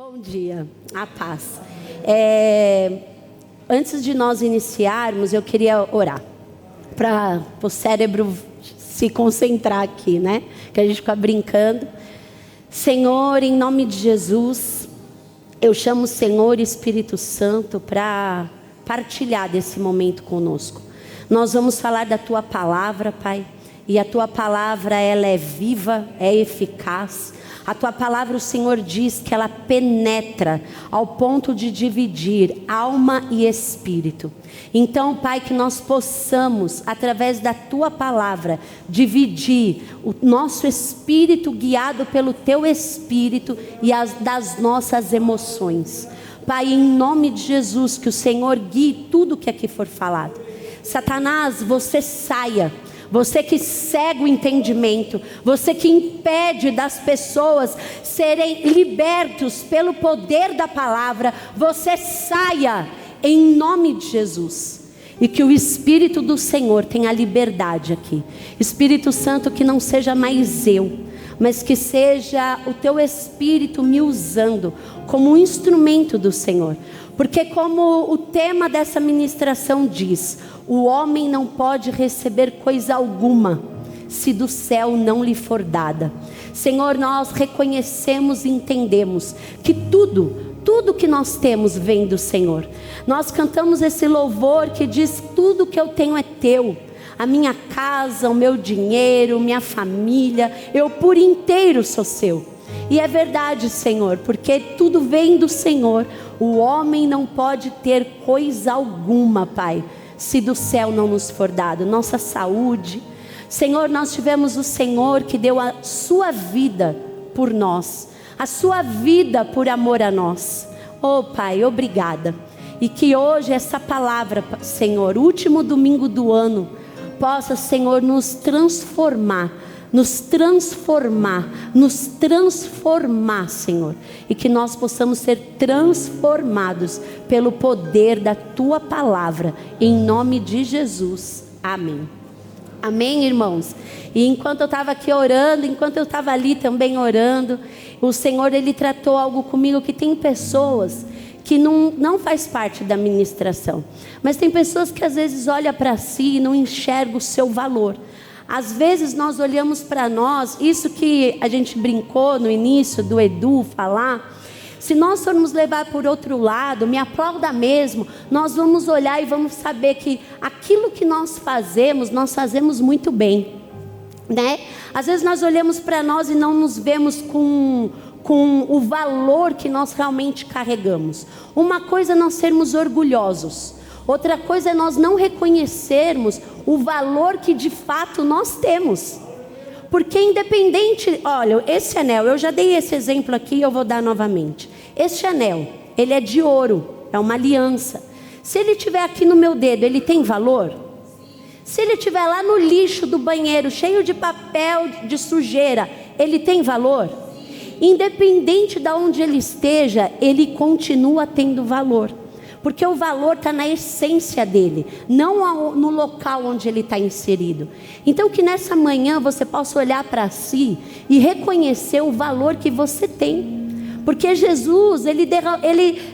Bom dia, a paz. Antes de nós iniciarmos, eu queria orar para o cérebro se concentrar aqui, né? Que a gente fica brincando. Senhor, em nome de Jesus, eu chamo o Senhor Espírito Santo para partilhar desse momento conosco. Nós vamos falar da Tua Palavra, Pai, e a Tua Palavra, ela é viva, é eficaz. A Tua Palavra, o Senhor diz que ela penetra ao ponto de dividir alma e espírito. Então, Pai, que nós possamos, através da Tua Palavra, dividir o nosso espírito guiado pelo Teu Espírito e das nossas emoções. Pai, em nome de Jesus, que o Senhor guie tudo que aqui for falado. Satanás, você saia. Você que cega o entendimento, você que impede das pessoas serem libertos pelo poder da palavra, você saia em nome de Jesus. E que o Espírito do Senhor tenha liberdade aqui. Espírito Santo, que não seja mais eu, mas que seja o Teu Espírito me usando como um instrumento do Senhor. Porque como o tema dessa ministração diz, o homem não pode receber coisa alguma, se do céu não lhe for dada. Senhor, nós reconhecemos e entendemos que tudo que nós temos vem do Senhor. Nós cantamos esse louvor que diz, tudo que eu tenho é Teu. A minha casa, o meu dinheiro, minha família, eu por inteiro sou Seu. E é verdade, Senhor, porque tudo vem do Senhor. O homem não pode ter coisa alguma, Pai, se do céu não nos for dado. Nossa saúde. Senhor, nós tivemos o Senhor que deu a sua vida por nós. A sua vida por amor a nós. Oh, Pai, obrigada. E que hoje essa palavra, Senhor, último domingo do ano, possa, Senhor, nos transformar, Senhor, e que nós possamos ser transformados pelo poder da Tua Palavra, em nome de Jesus, amém. Amém, irmãos? E enquanto eu estava aqui orando, enquanto eu estava ali também orando, o Senhor, Ele tratou algo comigo, que tem pessoas que não faz parte da ministração, mas tem pessoas que às vezes olham para si e não enxergam o seu valor. Às vezes nós olhamos para nós, isso que a gente brincou no início do Edu falar, se nós formos levar por outro lado, me aplauda mesmo, nós vamos olhar e vamos saber que aquilo que nós fazemos muito bem, né? Às vezes nós olhamos para nós e não nos vemos com o valor que nós realmente carregamos. Uma coisa é nós sermos orgulhosos, outra coisa é nós não reconhecermos o valor que de fato nós temos. Porque independente, olha, esse anel, eu já dei esse exemplo aqui e eu vou dar novamente. Este anel, ele é de ouro, é uma aliança. Se ele estiver aqui no meu dedo, ele tem valor? Se ele estiver lá no lixo do banheiro, cheio de papel, de sujeira, ele tem valor? Independente de onde ele esteja, ele continua tendo valor. Porque o valor está na essência dele, não no local onde ele está inserido. Então que nessa manhã você possa olhar para si e reconhecer o valor que você tem. Porque Jesus, ele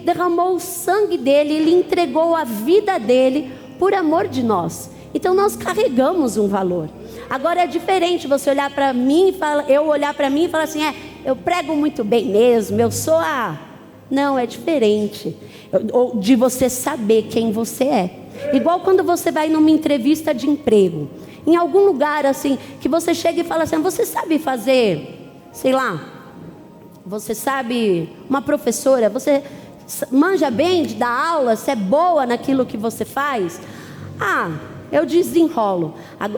derramou o sangue dele, ele entregou a vida dele por amor de nós. Então nós carregamos um valor. Agora é diferente você olhar para mim, eu olhar para mim e falar assim, eu prego muito bem mesmo, eu sou a... Não, é diferente de você saber quem você é. Igual quando você vai numa entrevista de emprego, em algum lugar assim, que você chega e fala assim, você sabe fazer, sei lá, você sabe, uma professora, você manja bem de dar aula, você é boa naquilo que você faz? Eu desenrolo.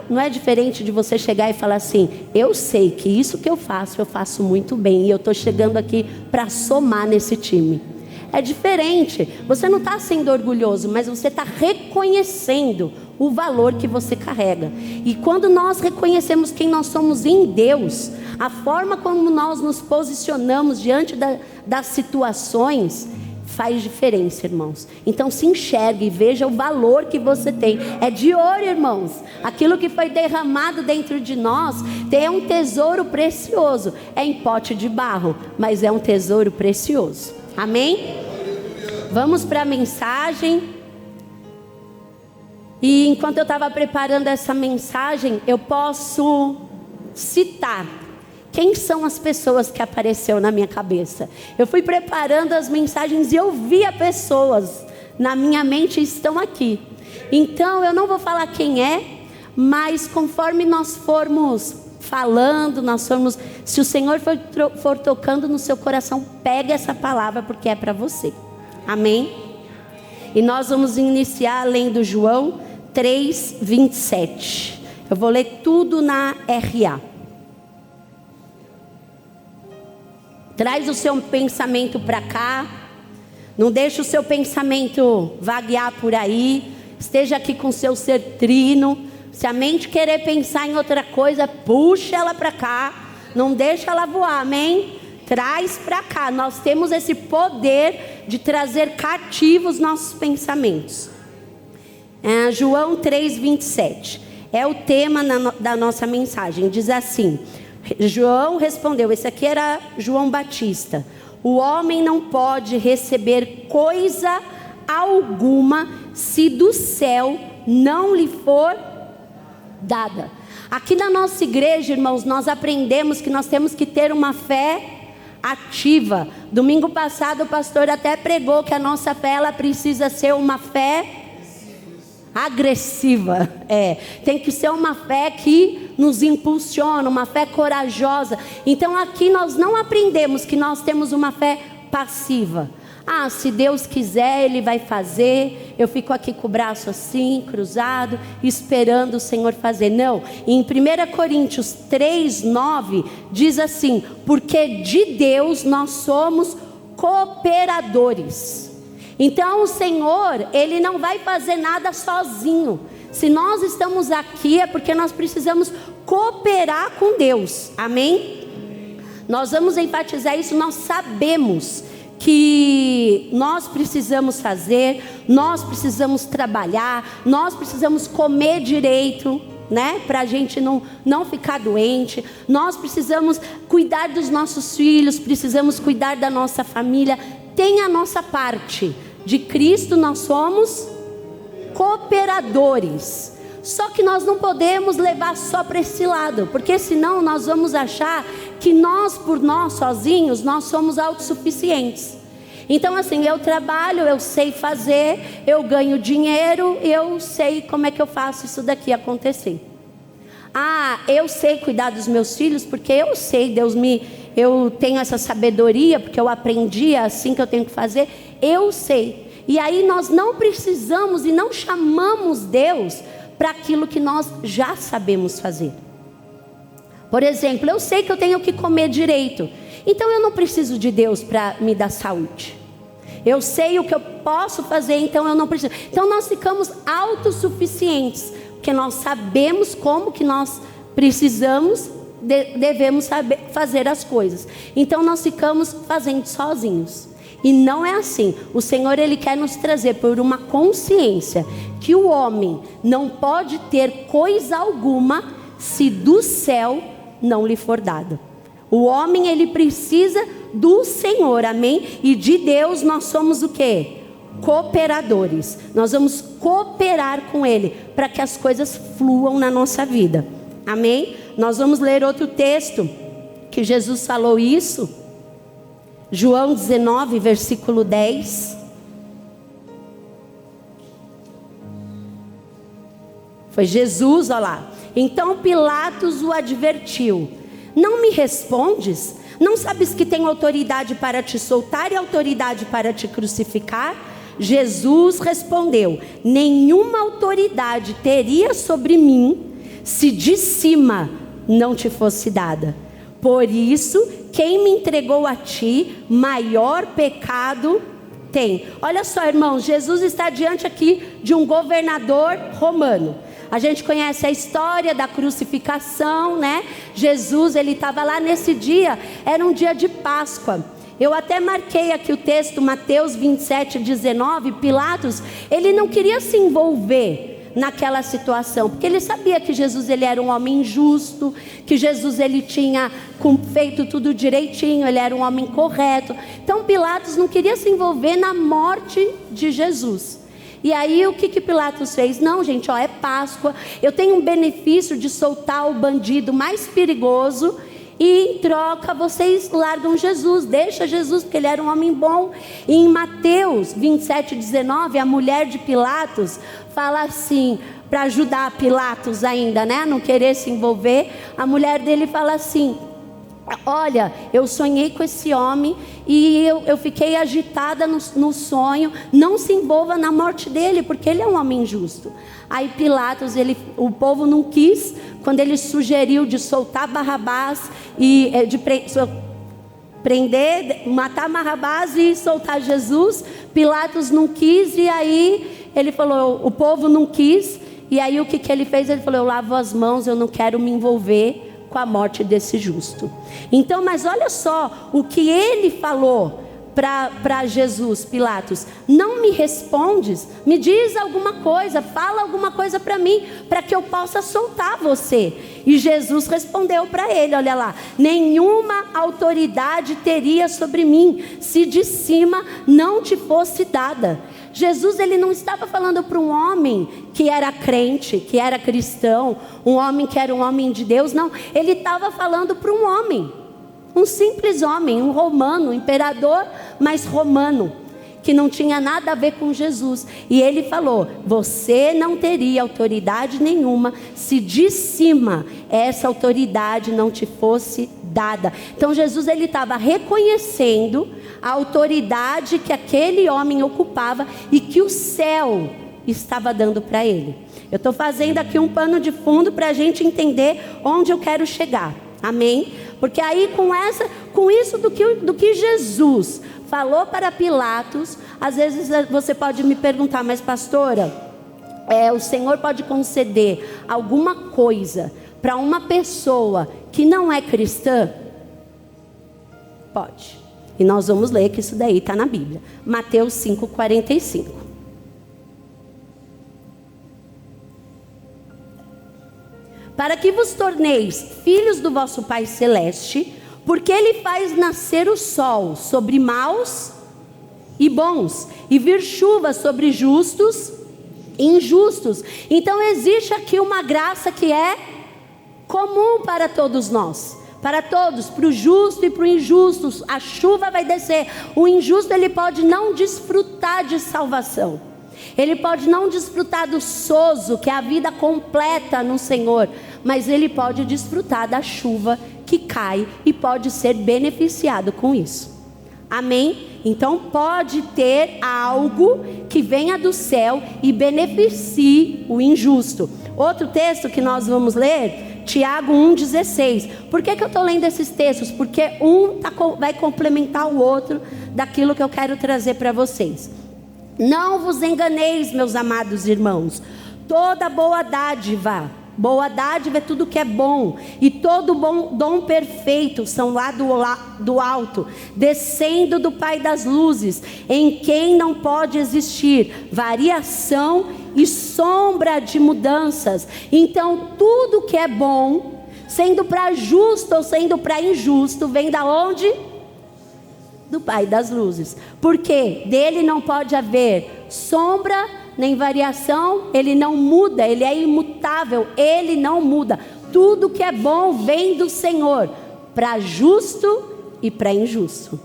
Não é diferente de você chegar e falar assim, eu sei que isso que eu faço muito bem, e eu estou chegando aqui para somar nesse time. É diferente, você não está sendo orgulhoso, mas você está reconhecendo o valor que você carrega. E quando nós reconhecemos quem nós somos em Deus, a forma como nós nos posicionamos diante das situações, faz diferença, irmãos. Então se enxergue e veja o valor que você tem. É de ouro, irmãos. Aquilo que foi derramado dentro de nós é um tesouro precioso. É em pote de barro, mas é um tesouro precioso. Amém? Vamos para a mensagem. E enquanto eu estava preparando essa mensagem, eu posso citar quem são as pessoas que apareceu na minha cabeça. Eu fui preparando as mensagens e eu via pessoas na minha mente e estão aqui. Então eu não vou falar quem é, mas conforme nós formos falando, se o Senhor for tocando no seu coração, pega essa palavra porque é para você. Amém? E nós vamos iniciar lendo João 3:27. Eu vou ler tudo na RA. Traz o seu pensamento para cá. Não deixe o seu pensamento vaguear por aí. Esteja aqui com o seu ser trino. Se a mente querer pensar em outra coisa, puxa ela para cá. Não deixa ela voar, amém? Traz para cá. Nós temos esse poder de trazer cativos nossos pensamentos. João 3:27. É o tema da nossa mensagem. Diz assim: João respondeu, esse aqui era João Batista: o homem não pode receber coisa alguma se do céu não lhe for dada. Aqui na nossa igreja, irmãos, nós aprendemos que nós temos que ter uma fé ativa. Domingo passado o pastor até pregou que a nossa fé, ela precisa ser uma fé agressiva. Tem que ser uma fé que nos impulsiona, uma fé corajosa. Então aqui nós não aprendemos que nós temos uma fé passiva. Se Deus quiser, Ele vai fazer. Eu fico aqui com o braço assim, cruzado, esperando o Senhor fazer. Não, em 1 Coríntios 3:9 diz assim: porque de Deus nós somos cooperadores. Então o Senhor, Ele não vai fazer nada sozinho. Se nós estamos aqui é porque nós precisamos cooperar com Deus. Amém? Nós vamos enfatizar isso. Nós sabemos que nós precisamos fazer, nós precisamos trabalhar, nós precisamos comer direito, né? Para a gente não ficar doente. Nós precisamos cuidar dos nossos filhos, precisamos cuidar da nossa família. Tem a nossa parte. De Cristo nós somos cooperadores. Só que nós não podemos levar só para esse lado, porque senão nós vamos achar que nós, por nós sozinhos, nós somos autossuficientes. Então assim, eu trabalho, eu sei fazer, eu ganho dinheiro, eu sei como é que eu faço isso daqui acontecer. Eu sei cuidar dos meus filhos, porque eu sei, eu tenho essa sabedoria, porque eu aprendi assim que eu tenho que fazer, eu sei. E aí nós não precisamos e não chamamos Deus para aquilo que nós já sabemos fazer. Por exemplo, eu sei que eu tenho que comer direito, então eu não preciso de Deus para me dar saúde. Eu sei o que eu posso fazer, então eu não preciso. Então nós ficamos autossuficientes, porque nós sabemos como que nós precisamos, devemos saber fazer as coisas. Então nós ficamos fazendo sozinhos. E não é assim. O Senhor, Ele quer nos trazer por uma consciência que o homem não pode ter coisa alguma se do céu não lhe for dado. O homem, ele precisa do Senhor, amém? E de Deus nós somos o quê? Cooperadores. Nós vamos cooperar com Ele para que as coisas fluam na nossa vida, amém? Nós vamos ler outro texto que Jesus falou isso. João 19, versículo 10. Foi Jesus, olha lá. Então Pilatos o advertiu: não me respondes? Não sabes que tenho autoridade para te soltar e autoridade para te crucificar? Jesus respondeu: nenhuma autoridade teria sobre mim se de cima não te fosse dada. Por isso, quem me entregou a ti, maior pecado tem. Olha só, irmãos, Jesus está diante aqui de um governador romano. A gente conhece a história da crucificação, né? Jesus, ele estava lá nesse dia, era um dia de Páscoa. Eu até marquei aqui o texto, Mateus 27, 19, Pilatos, ele não queria se envolver naquela situação, porque ele sabia que Jesus ele era um homem justo, que Jesus ele tinha feito tudo direitinho, ele era um homem correto. Então Pilatos não queria se envolver na morte de Jesus. E aí o que Pilatos fez? Não, gente, é Páscoa, eu tenho um benefício de soltar o bandido mais perigoso, e em troca vocês largam Jesus, deixa Jesus, porque ele era um homem bom. E em Mateus 27:19, a mulher de Pilatos fala assim, para ajudar Pilatos ainda, né, não querer se envolver, a mulher dele fala assim: olha, eu sonhei com esse homem e eu fiquei agitada no sonho, não se envolva na morte dele, porque ele é um homem justo. Aí Pilatos, o povo não quis, quando ele sugeriu de soltar Barrabás e prender, matar Barrabás e soltar Jesus, Pilatos não quis, e aí ele falou, o povo não quis, e aí o que ele fez? Ele falou, eu lavo as mãos, eu não quero me envolver com a morte desse justo. Então, mas olha só o que ele falou para Jesus. Pilatos: não me respondes? Me diz alguma coisa, fala alguma coisa para mim, para que eu possa soltar você. E Jesus respondeu para ele, olha lá: nenhuma autoridade teria sobre mim, se de cima não te fosse dada. Jesus ele não estava falando para um homem que era crente, que era cristão, um homem que era um homem de Deus, não. Ele estava falando para um homem, um simples homem, um romano, um imperador, mas romano, que não tinha nada a ver com Jesus. E ele falou: você não teria autoridade nenhuma se de cima essa autoridade não te fosse dada. Então Jesus ele estava reconhecendo a autoridade que aquele homem ocupava e que o céu estava dando para ele. Eu estou fazendo aqui um pano de fundo para a gente entender onde eu quero chegar. Amém? Porque aí com isso do que Jesus falou para Pilatos, às vezes você pode me perguntar: mas pastora, o Senhor pode conceder alguma coisa para uma pessoa que não é cristã? Pode. E nós vamos ler que isso daí está na Bíblia. Mateus 5:45. Para que vos torneis filhos do vosso Pai Celeste, porque Ele faz nascer o sol sobre maus e bons, e vir chuva sobre justos e injustos. Então existe aqui uma graça que é comum para todos nós. Para todos, para o justo e para o injusto, a chuva vai descer. O injusto ele pode não desfrutar de salvação, ele pode não desfrutar do sozo, que é a vida completa no Senhor, mas ele pode desfrutar da chuva que cai e pode ser beneficiado com isso. Amém? Então pode ter algo que venha do céu e beneficie o injusto. Outro texto que nós vamos ler, Tiago 1,16. Por que eu estou lendo esses textos? Porque vai complementar o outro daquilo que eu quero trazer para vocês. Não vos enganeis, meus amados irmãos. Toda boa dádiva é tudo que é bom, e todo bom dom perfeito são lá do alto, descendo do Pai das luzes, em quem não pode existir variação e sombra de mudanças. Então tudo que é bom, sendo para justo ou sendo para injusto, vem da onde? Do Pai das luzes. Porque dele não pode haver sombra nem variação, ele não muda, ele é imutável, ele não muda. Tudo que é bom vem do Senhor, para justo e para injusto.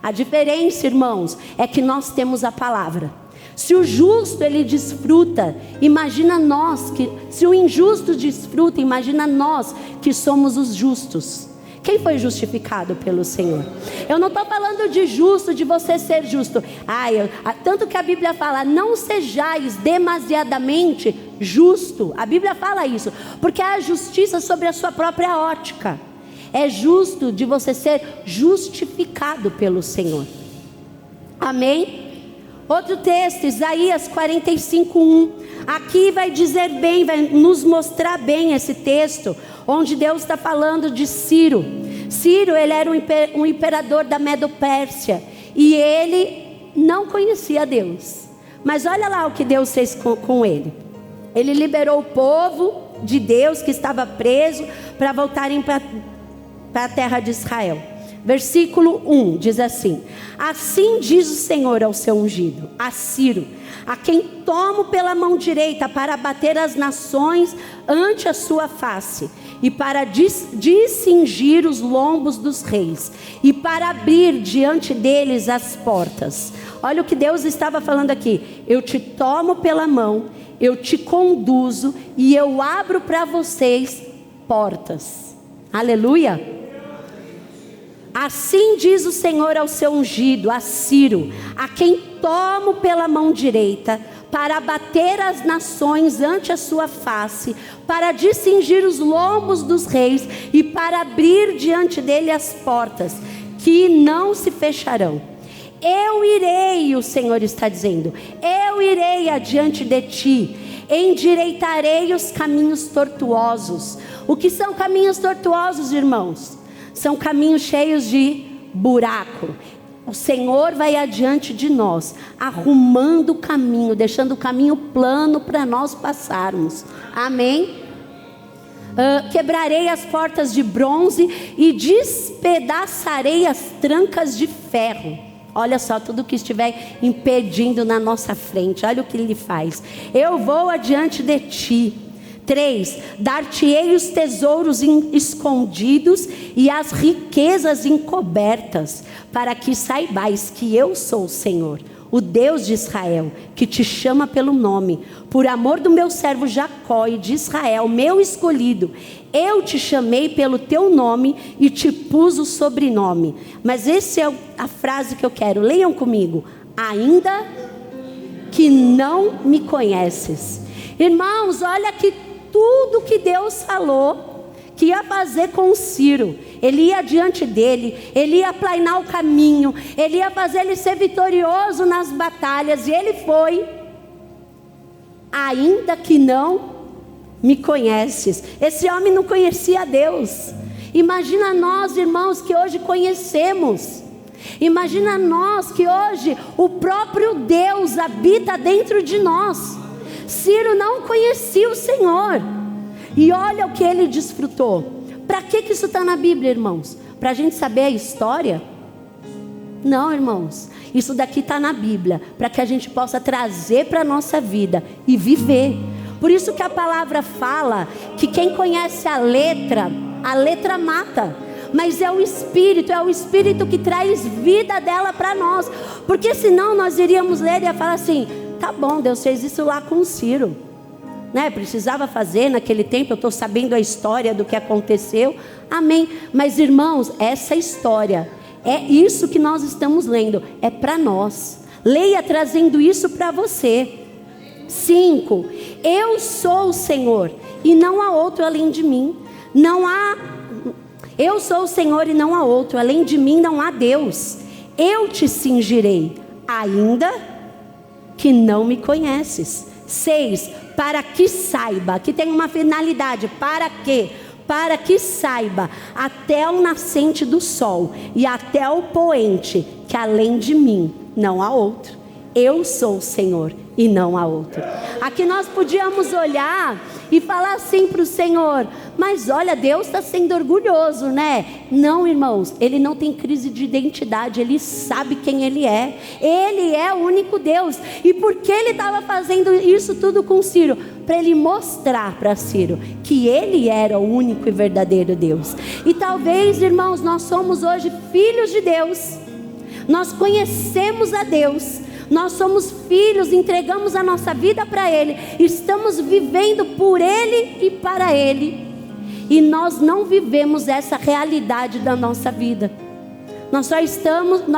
A diferença, irmãos, é que nós temos a palavra. Se o justo ele desfruta, imagina nós que, se o injusto desfruta, imagina nós que somos os justos. Quem foi justificado pelo Senhor? Eu não estou falando de justo, de você ser justo. Tanto que a Bíblia fala: não sejais demasiadamente justo. A Bíblia fala isso, porque há justiça sobre a sua própria ótica. É justo de você ser justificado pelo Senhor. Amém? Outro texto, Isaías 45:1. Aqui vai dizer bem, vai nos mostrar bem esse texto, onde Deus está falando de Ciro. Ciro, ele era um imperador da Medo-Pérsia, e ele não conhecia Deus. Mas olha lá o que Deus fez com ele. Ele liberou o povo de Deus que estava preso para voltarem para a terra de Israel. Versículo 1 diz assim: assim diz o Senhor ao seu ungido, a Ciro, a quem tomo pela mão direita para abater as nações ante a sua face, e para discingir os lombos dos reis, e para abrir diante deles as portas. Olha o que Deus estava falando aqui: eu te tomo pela mão, eu te conduzo e eu abro para vocês portas. Aleluia! Assim diz o Senhor ao seu ungido, a Ciro, a quem tomo pela mão direita, para abater as nações ante a sua face, para discingir os lombos dos reis e para abrir diante dele as portas, que não se fecharão. Eu irei, o Senhor está dizendo, eu irei adiante de ti, endireitarei os caminhos tortuosos. O que são caminhos tortuosos, irmãos? São caminhos cheios de buraco. O Senhor vai adiante de nós, arrumando o caminho, deixando o caminho plano para nós passarmos. Amém? Quebrarei as portas de bronze e despedaçarei as trancas de ferro. Olha só, tudo que estiver impedindo na nossa frente, olha o que ele faz. Eu vou adiante de ti. 3, dar-te-ei os tesouros escondidos e as riquezas encobertas, para que saibais que eu sou o Senhor, o Deus de Israel, que te chama pelo nome, por amor do meu servo Jacó e de Israel, meu escolhido. Eu te chamei pelo teu nome e te pus o sobrenome. Mas essa é a frase que eu quero, leiam comigo: ainda que não me conheces. Irmãos, olha que tudo que Deus falou que ia fazer com Ciro, ele ia diante dele, ele ia aplanar o caminho, ele ia fazer ele ser vitorioso nas batalhas, e ele foi. Ainda que não me conheces. Esse homem não conhecia Deus. Imagina nós, irmãos, que hoje conhecemos. Imagina nós que hoje o próprio Deus habita dentro de nós. Ciro não conhecia o Senhor, e olha o que ele desfrutou. Para que isso está na Bíblia, irmãos? Para a gente saber a história? Não, irmãos, isso daqui está na Bíblia, para que a gente possa trazer para a nossa vida e viver. Por isso que a palavra fala que quem conhece a letra mata, mas é o Espírito que traz vida dela para nós. Porque senão nós iríamos ler e ia falar assim: tá bom, Deus fez isso lá com Ciro, né? Precisava fazer naquele tempo, eu estou sabendo a história do que aconteceu, amém. Mas irmãos, essa história, é isso que nós estamos lendo, é para nós. Leia trazendo isso para você. 5, eu sou o Senhor e não há outro além de mim. Eu sou o Senhor e não há outro, além de mim não há Deus. Eu te cingirei, ainda que não me conheces. 6, para que saiba, aqui tem uma finalidade, para quê? Para que saiba até o nascente do sol e até o poente, que além de mim não há outro. Eu sou o Senhor e não há outro. Aqui nós podíamos olhar e falar assim para o Senhor: mas olha, Deus está sendo orgulhoso, né? Não, irmãos, Ele não tem crise de identidade, Ele sabe quem Ele é. Ele é o único Deus. E por que Ele estava fazendo isso tudo com Ciro? Para Ele mostrar para Ciro que Ele era o único e verdadeiro Deus. E talvez, irmãos, nós somos hoje filhos de Deus, nós conhecemos a Deus, nós somos filhos, entregamos a nossa vida para Ele, estamos vivendo por Ele e para Ele, e nós não vivemos essa realidade da nossa vida. Nós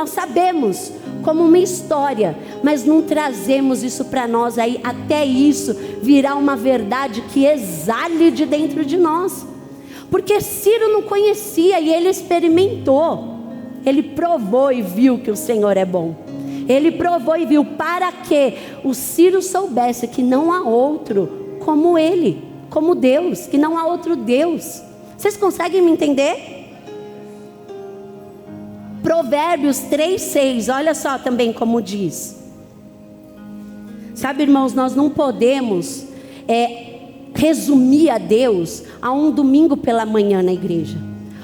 sabemos como uma história, mas não trazemos isso para nós aí, até isso virar uma verdade que exale de dentro de nós. Porque Ciro não conhecia e ele experimentou, ele provou e viu que o Senhor é bom. Ele provou e viu, para que o Ciro soubesse que não há outro como Ele, como Deus, que não há outro Deus. Vocês conseguem me entender? Provérbios 3:6, olha só também como diz. Sabe, irmãos, nós não podemos resumir a Deus a um domingo pela manhã na igreja,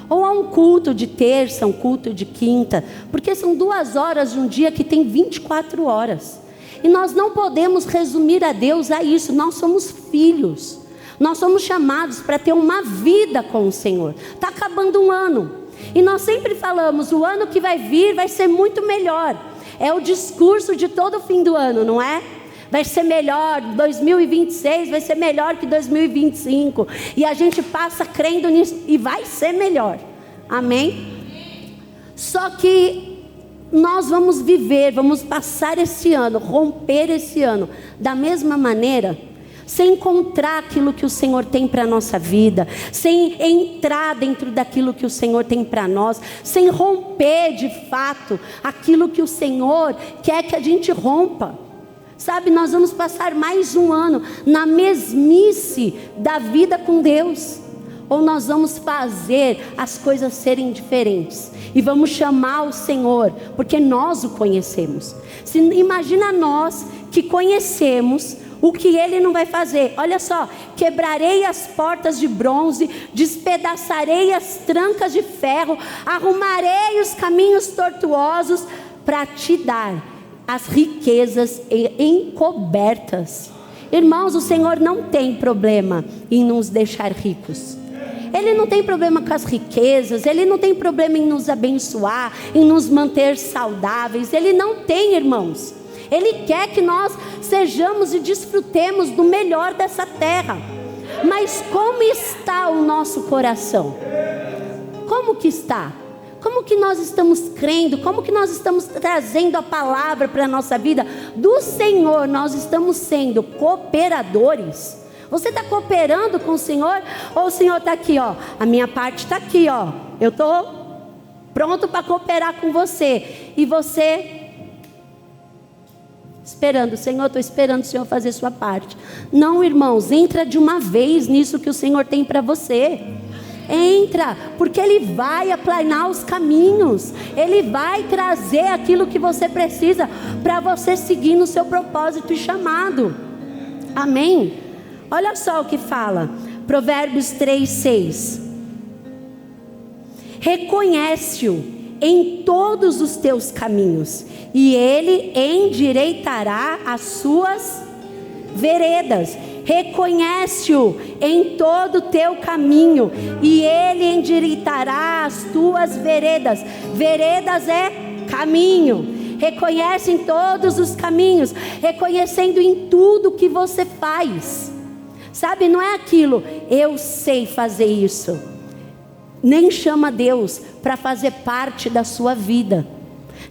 ou a um culto de terça, um culto de quinta, porque são 2 horas de um dia que tem 24 horas, e nós não podemos resumir a Deus a isso. Nós somos filhos, nós somos chamados para ter uma vida com o Senhor. Está acabando um ano, e nós sempre falamos, o ano que vai vir vai ser muito melhor, é o discurso de todo fim do ano, não é? Vai ser melhor, 2026 vai ser melhor que 2025. E a gente passa crendo nisso, e vai ser melhor. Amém? Só que nós vamos viver, vamos passar esse ano, romper esse ano, da mesma maneira, sem encontrar aquilo que o Senhor tem para a nossa vida, sem entrar dentro daquilo que o Senhor tem para nós, sem romper de fato aquilo que o Senhor quer que a gente rompa. Sabe, nós vamos passar mais um ano na mesmice da vida com Deus, ou nós vamos fazer as coisas serem diferentes, e vamos chamar o Senhor, porque nós o conhecemos. Imagina nós que conhecemos o que Ele não vai fazer. Olha só, quebrarei as portas de bronze, despedaçarei as trancas de ferro, arrumarei os caminhos tortuosos para te dar as riquezas encobertas. Irmãos, o Senhor não tem problema em nos deixar ricos. Ele não tem problema com as riquezas, Ele não tem problema em nos abençoar, em nos manter saudáveis. Ele não tem, irmãos. Ele quer que nós sejamos e desfrutemos do melhor dessa terra. Mas como está o nosso coração? Como que está? Como que nós estamos crendo? Como que nós estamos trazendo a palavra para a nossa vida? Do Senhor, nós estamos sendo cooperadores. Você está cooperando com o Senhor? Ou o Senhor está aqui, ó, a minha parte está aqui, ó, eu estou pronto para cooperar com você, e você esperando, Senhor, estou esperando o Senhor fazer sua parte. Não, irmãos, entra de uma vez nisso que o Senhor tem para você. Entra, porque Ele vai aplanar os caminhos, Ele vai trazer aquilo que você precisa para você seguir no seu propósito e chamado. Amém? Olha só o que fala Provérbios 3:6. Reconhece-o em todos os teus caminhos, e Ele endireitará as suas veredas. Reconhece-o em todo o teu caminho, e Ele endireitará as tuas veredas. Veredas é caminho. Reconhece em todos os caminhos, reconhecendo em tudo que você faz. Sabe, não é aquilo, eu sei fazer isso. Nem chama Deus para fazer parte da sua vida.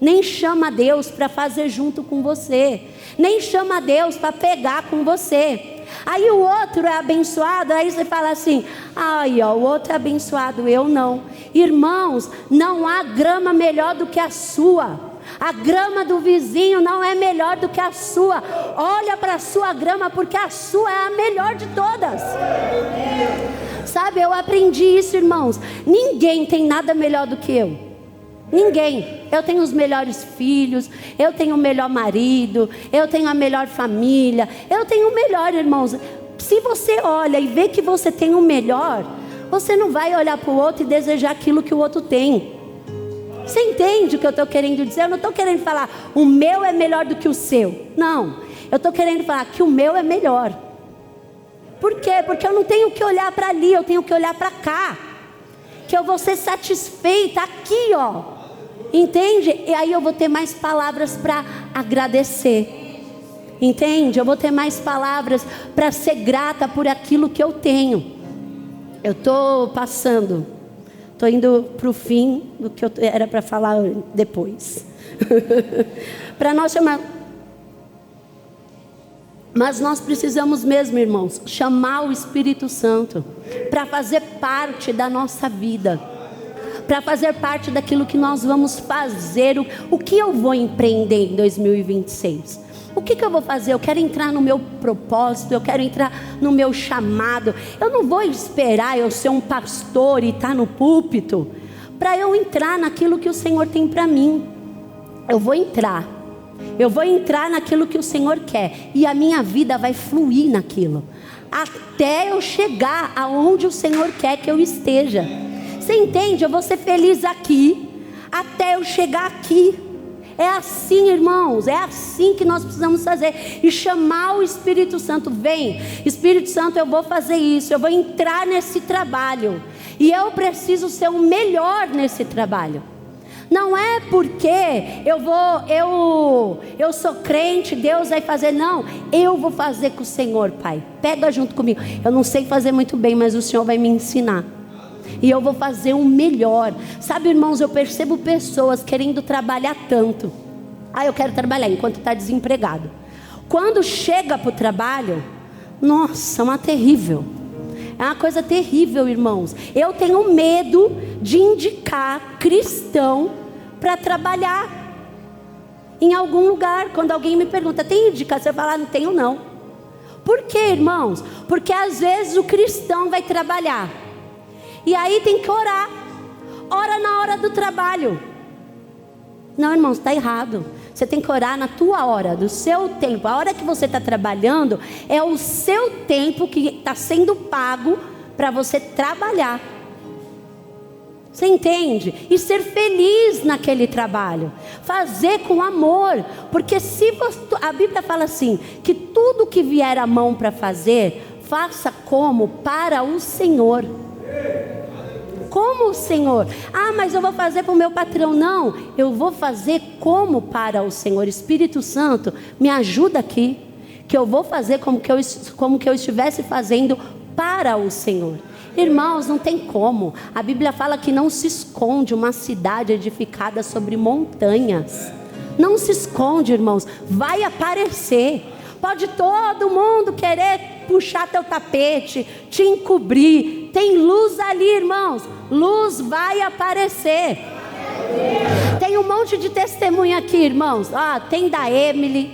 Nem chama Deus para fazer junto com você. Nem chama Deus para pegar com você. Aí o outro é abençoado, aí você fala assim, ai, ó, o outro é abençoado, eu não. Irmãos, não há grama melhor do que a sua. A grama do vizinho não é melhor do que a sua. Olha para a sua grama, porque a sua é a melhor de todas. Sabe, eu aprendi isso, irmãos. Ninguém tem nada melhor do que eu. Ninguém. Eu tenho os melhores filhos, eu tenho o melhor marido, eu tenho a melhor família, eu tenho o melhor, irmãos. Se você olha e vê que você tem o melhor, você não vai olhar para o outro e desejar aquilo que o outro tem. Você entende o que eu estou querendo dizer? Eu não estou querendo falar o meu é melhor do que o seu. Não, eu estou querendo falar que o meu é melhor. Por quê? Porque eu não tenho que olhar para ali, eu tenho que olhar para cá. Que eu vou ser satisfeita aqui, ó. Entende? E aí eu vou ter mais palavras para agradecer. Entende? Eu vou ter mais palavras para ser grata por aquilo que eu tenho. Eu estou passando. Estou indo para o fim do que eu era para falar depois. Para nós chamar. Mas nós precisamos mesmo, irmãos, chamar o Espírito Santo para fazer parte da nossa vida, para fazer parte daquilo que nós vamos fazer. O que eu vou empreender em 2026? O que eu vou fazer? Eu quero entrar no meu propósito, eu quero entrar no meu chamado. Eu não vou esperar eu ser um pastor e estar no púlpito para eu entrar naquilo que o Senhor tem para mim. Eu vou entrar naquilo que o Senhor quer, e a minha vida vai fluir naquilo. até eu chegar aonde o Senhor quer que eu esteja. Você entende? Eu vou ser feliz aqui até eu chegar aqui. É assim, irmãos, é assim que nós precisamos fazer. E chamar o Espírito Santo. Vem, Espírito Santo, eu vou fazer isso, eu vou entrar nesse trabalho, e eu preciso ser o melhor nesse trabalho. Não é porque eu sou crente, Deus vai fazer. Não, eu vou fazer com o Senhor, Pai. Pega junto comigo. Eu não sei fazer muito bem, mas o Senhor vai me ensinar. E eu vou fazer o melhor. Sabe, irmãos, eu percebo pessoas querendo trabalhar tanto. Eu quero trabalhar enquanto está desempregado. Quando chega para o trabalho, nossa, é uma terrível. É uma coisa terrível, irmãos. Eu tenho medo de indicar cristão para trabalhar em algum lugar. Quando alguém me pergunta, tem indicação? Eu falo, não tenho não. Por quê, irmãos? Porque às vezes o cristão vai trabalhar, e aí tem que orar. Ora na hora do trabalho. Não, irmãos, está errado. Você tem que orar na tua hora, do seu tempo. A hora que você está trabalhando é o seu tempo que está sendo pago para você trabalhar. Você entende? E ser feliz naquele trabalho. Fazer com amor. Porque se você, a Bíblia fala assim, que tudo que vier à mão para fazer, faça como para o Senhor. Como o Senhor. Mas eu vou fazer para o meu patrão. Não, eu vou fazer como para o Senhor. Espírito Santo, me ajuda aqui, que eu vou fazer como que eu estivesse fazendo para o Senhor. Irmãos, não tem como. A Bíblia fala que não se esconde uma cidade edificada sobre montanhas. Não se esconde, irmãos. Vai aparecer. Pode todo mundo querer puxar teu tapete, te encobrir. Tem luz ali, irmãos. Luz vai aparecer. Tem um monte de testemunho aqui, irmãos. Tem da Emily,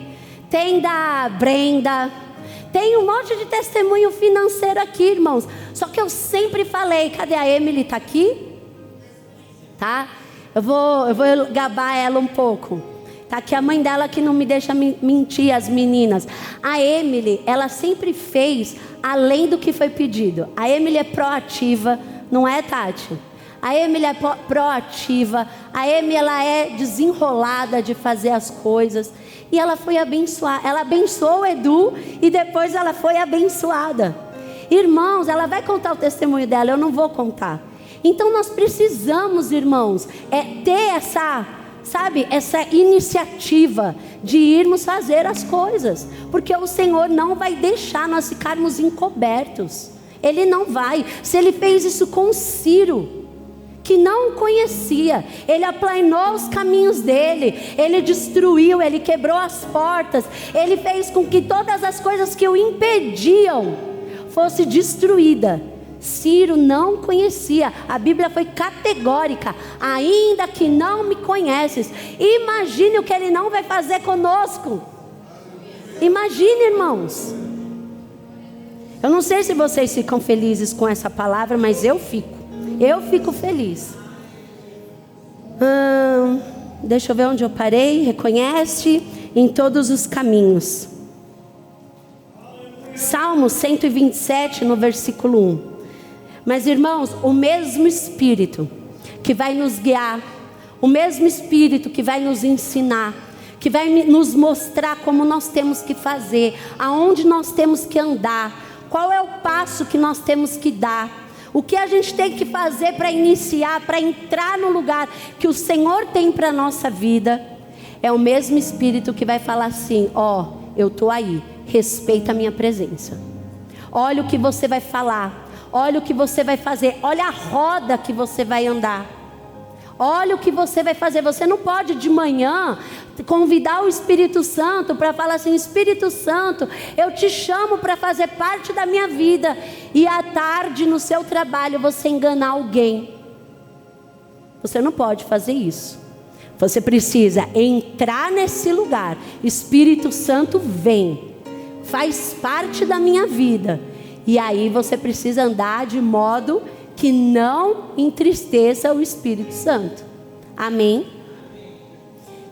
tem da Brenda, tem um monte de testemunho financeiro aqui, irmãos. Só que eu sempre falei, cadê a Emily? Está aqui? Tá? Eu vou gabar ela um pouco. Tá aqui a mãe dela que não me deixa mentir, as meninas. A Emily, ela sempre fez além do que foi pedido. A Emily é proativa, não é, Tati? A Emily é proativa. A Emily, ela é desenrolada de fazer as coisas. E ela foi abençoada. Ela abençoou o Edu e depois ela foi abençoada. Irmãos, ela vai contar o testemunho dela, eu não vou contar. Então nós precisamos, irmãos, ter essa iniciativa de irmos fazer as coisas, porque o Senhor não vai deixar nós ficarmos encobertos. Ele não vai. Se Ele fez isso com Ciro, que não o conhecia, Ele aplanou os caminhos dele, Ele destruiu, Ele quebrou as portas, Ele fez com que todas as coisas que o impediam fosse destruída. Ciro não conhecia. A Bíblia foi categórica. Ainda que não me conheces. Imagine o que Ele não vai fazer conosco. Imagine, irmãos. Eu não sei se vocês ficam felizes com essa palavra, mas eu fico. Eu fico feliz. Deixa eu ver onde eu parei. Reconhece em todos os caminhos. Salmo 127, no versículo 1. Mas, irmãos, o mesmo Espírito que vai nos guiar, o mesmo Espírito que vai nos ensinar, que vai nos mostrar como nós temos que fazer, aonde nós temos que andar, qual é o passo que nós temos que dar, o que a gente tem que fazer para iniciar, para entrar no lugar que o Senhor tem para a nossa vida. É o mesmo Espírito que vai falar assim: eu estou aí, respeita a minha presença. Olha o que você vai falar. Olha o que você vai fazer. Olha a roda que você vai andar. Olha o que você vai fazer. Você não pode de manhã convidar o Espírito Santo para falar assim: Espírito Santo, eu te chamo para fazer parte da minha vida. E à tarde no seu trabalho você enganar alguém. Você não pode fazer isso. Você precisa entrar nesse lugar. Espírito Santo, vem. Faz parte da minha vida. E aí você precisa andar de modo que não entristeça o Espírito Santo. Amém?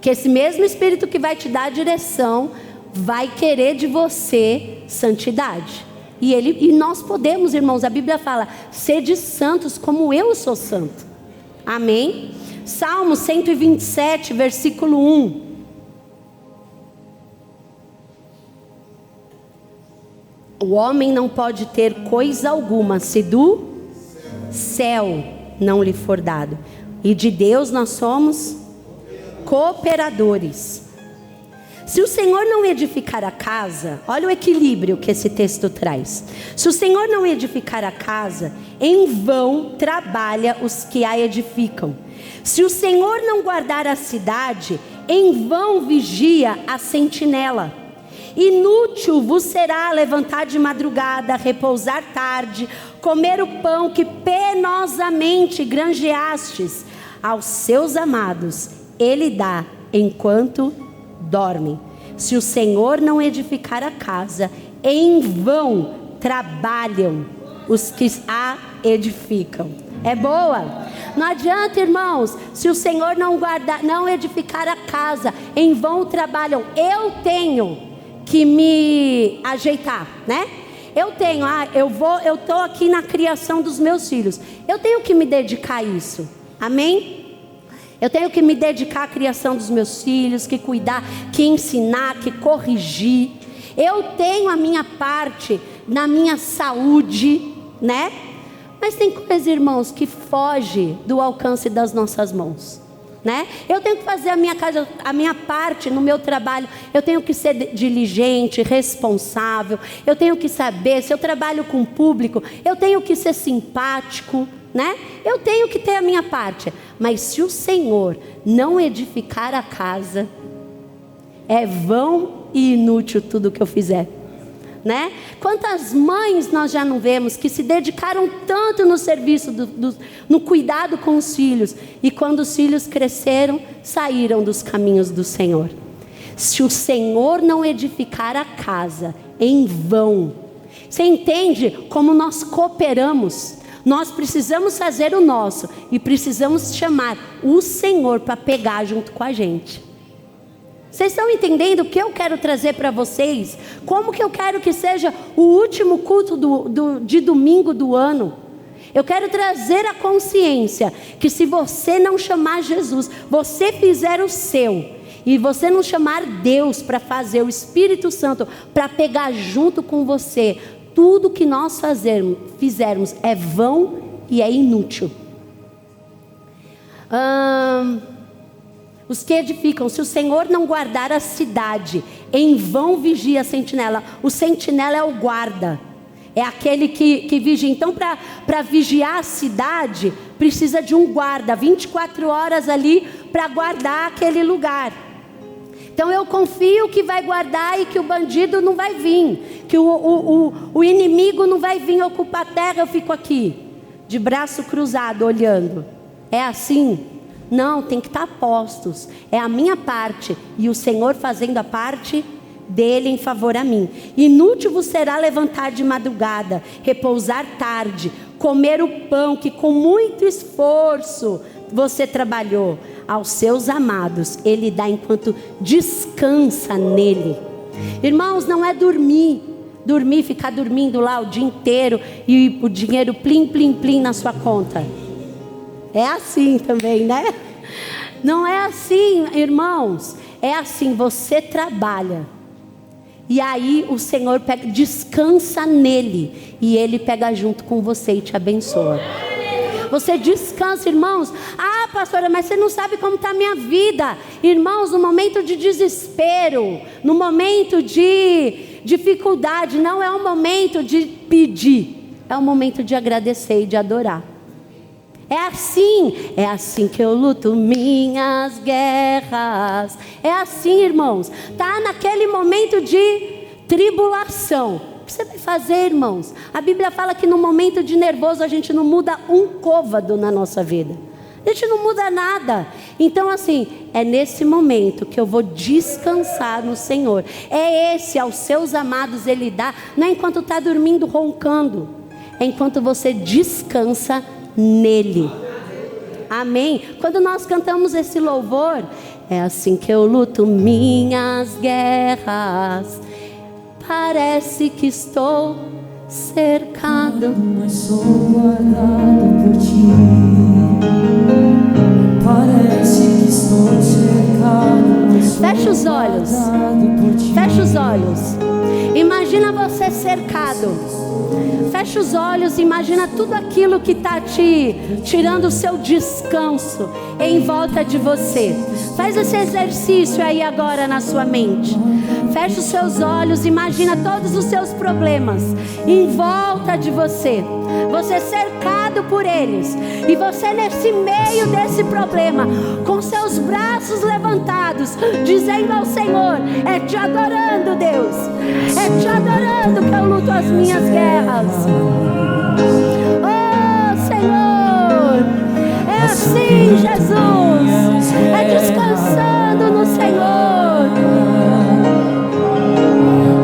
Que esse mesmo Espírito que vai te dar a direção vai querer de você santidade. E nós podemos, irmãos, a Bíblia fala, sede santos como eu sou santo. Amém? Salmo 127, versículo 1. O homem não pode ter coisa alguma se do céu não lhe for dado. E de Deus nós somos cooperadores. Se o Senhor não edificar a casa, olha o equilíbrio que esse texto traz. Se o Senhor não edificar a casa, em vão trabalha os que a edificam. Se o Senhor não guardar a cidade, em vão vigia a sentinela. Inútil vos será levantar de madrugada, repousar tarde, comer o pão que penosamente granjeastes. Aos seus amados ele dá enquanto dormem. Se o Senhor não edificar a casa, em vão trabalham os que a edificam. É boa? Não adianta, irmãos, se o Senhor não edificar a casa, em vão trabalham. Eu tenho que me ajeitar, né? Eu estou aqui na criação dos meus filhos. Eu tenho que me dedicar a isso. Amém? Eu tenho que me dedicar à criação dos meus filhos, que cuidar, que ensinar, que corrigir. Eu tenho a minha parte na minha saúde, né? Mas tem coisa, irmãos, que foge do alcance das nossas mãos, né? Eu tenho que fazer a minha parte no meu trabalho. Eu tenho que ser diligente, responsável. Eu tenho que saber, se eu trabalho com o público, eu tenho que ser simpático, né? Eu tenho que ter a minha parte. Mas se o Senhor não edificar a casa, é vão e inútil tudo que eu fizer, né? Quantas mães nós já não vemos que se dedicaram tanto no serviço, no cuidado com os filhos, e quando os filhos cresceram, saíram dos caminhos do Senhor. Se o Senhor não edificar a casa, em vão. Você entende como nós cooperamos? Nós precisamos fazer o nosso e precisamos chamar o Senhor para pegar junto com a gente. Vocês estão entendendo o que eu quero trazer para vocês? Como que eu quero que seja o último culto de domingo do ano? Eu quero trazer a consciência que se você não chamar Jesus, você fizer o seu, e você não chamar Deus para fazer, o Espírito Santo para pegar junto com você, tudo que nós fizermos é vão e é inútil. Os que edificam, se o Senhor não guardar a cidade, em vão vigia a sentinela. O sentinela é o guarda, é aquele que vigia. Então, para vigiar a cidade, precisa de um guarda, 24 horas ali para guardar aquele lugar. Então eu confio que vai guardar e que o bandido não vai vir, que o inimigo não vai vir ocupar a terra. Eu fico aqui, de braço cruzado, olhando. É assim? Não, tem que estar a postos. É a minha parte e o Senhor fazendo a parte dele em favor a mim. Inútil vos será levantar de madrugada, repousar tarde, comer o pão que com muito esforço você trabalhou. Aos seus amados ele dá enquanto descansa nele. Irmãos, não é dormir, ficar dormindo lá o dia inteiro e o dinheiro plim, plim, plim na sua conta. É assim também, né? Não é assim, irmãos. É assim, você trabalha e aí o Senhor descansa nele, e ele pega junto com você e te abençoa. Você descansa, irmãos. Ah, pastora, mas você não sabe como está a minha vida. Irmãos, no momento de desespero, no momento de dificuldade, não é um momento de pedir, é um momento de agradecer e de adorar. É assim que eu luto minhas guerras. É assim, irmãos. Está naquele momento de tribulação. O que você vai fazer, irmãos? A Bíblia fala que no momento de nervoso a gente não muda um côvado na nossa vida. A gente não muda nada. Então assim, é nesse momento que eu vou descansar no Senhor. É esse, aos seus amados ele dá. Não é enquanto está dormindo roncando. É enquanto você descansa nele. Amém? Quando nós cantamos esse louvor, é assim que eu luto minhas guerras. Parece que estou cercado, mas sou guardado por ti. Parece que estou cercado, mas sou fecha os olhos, guardado por ti. fecha os olhos. Imagina você cercado. Fecha os olhos, imagina tudo aquilo que está te tirando o seu descanso em volta de você. Faz esse exercício aí agora na sua mente. Fecha os seus olhos, imagina todos os seus problemas em volta de você. Você cercado por eles. E você nesse meio desse problema, com seus braços levantados, dizendo ao Senhor: é te adorando, Deus. É te adorando que eu luto as minhas guerras. Oh, Senhor. É assim, Jesus. É descansando no Senhor.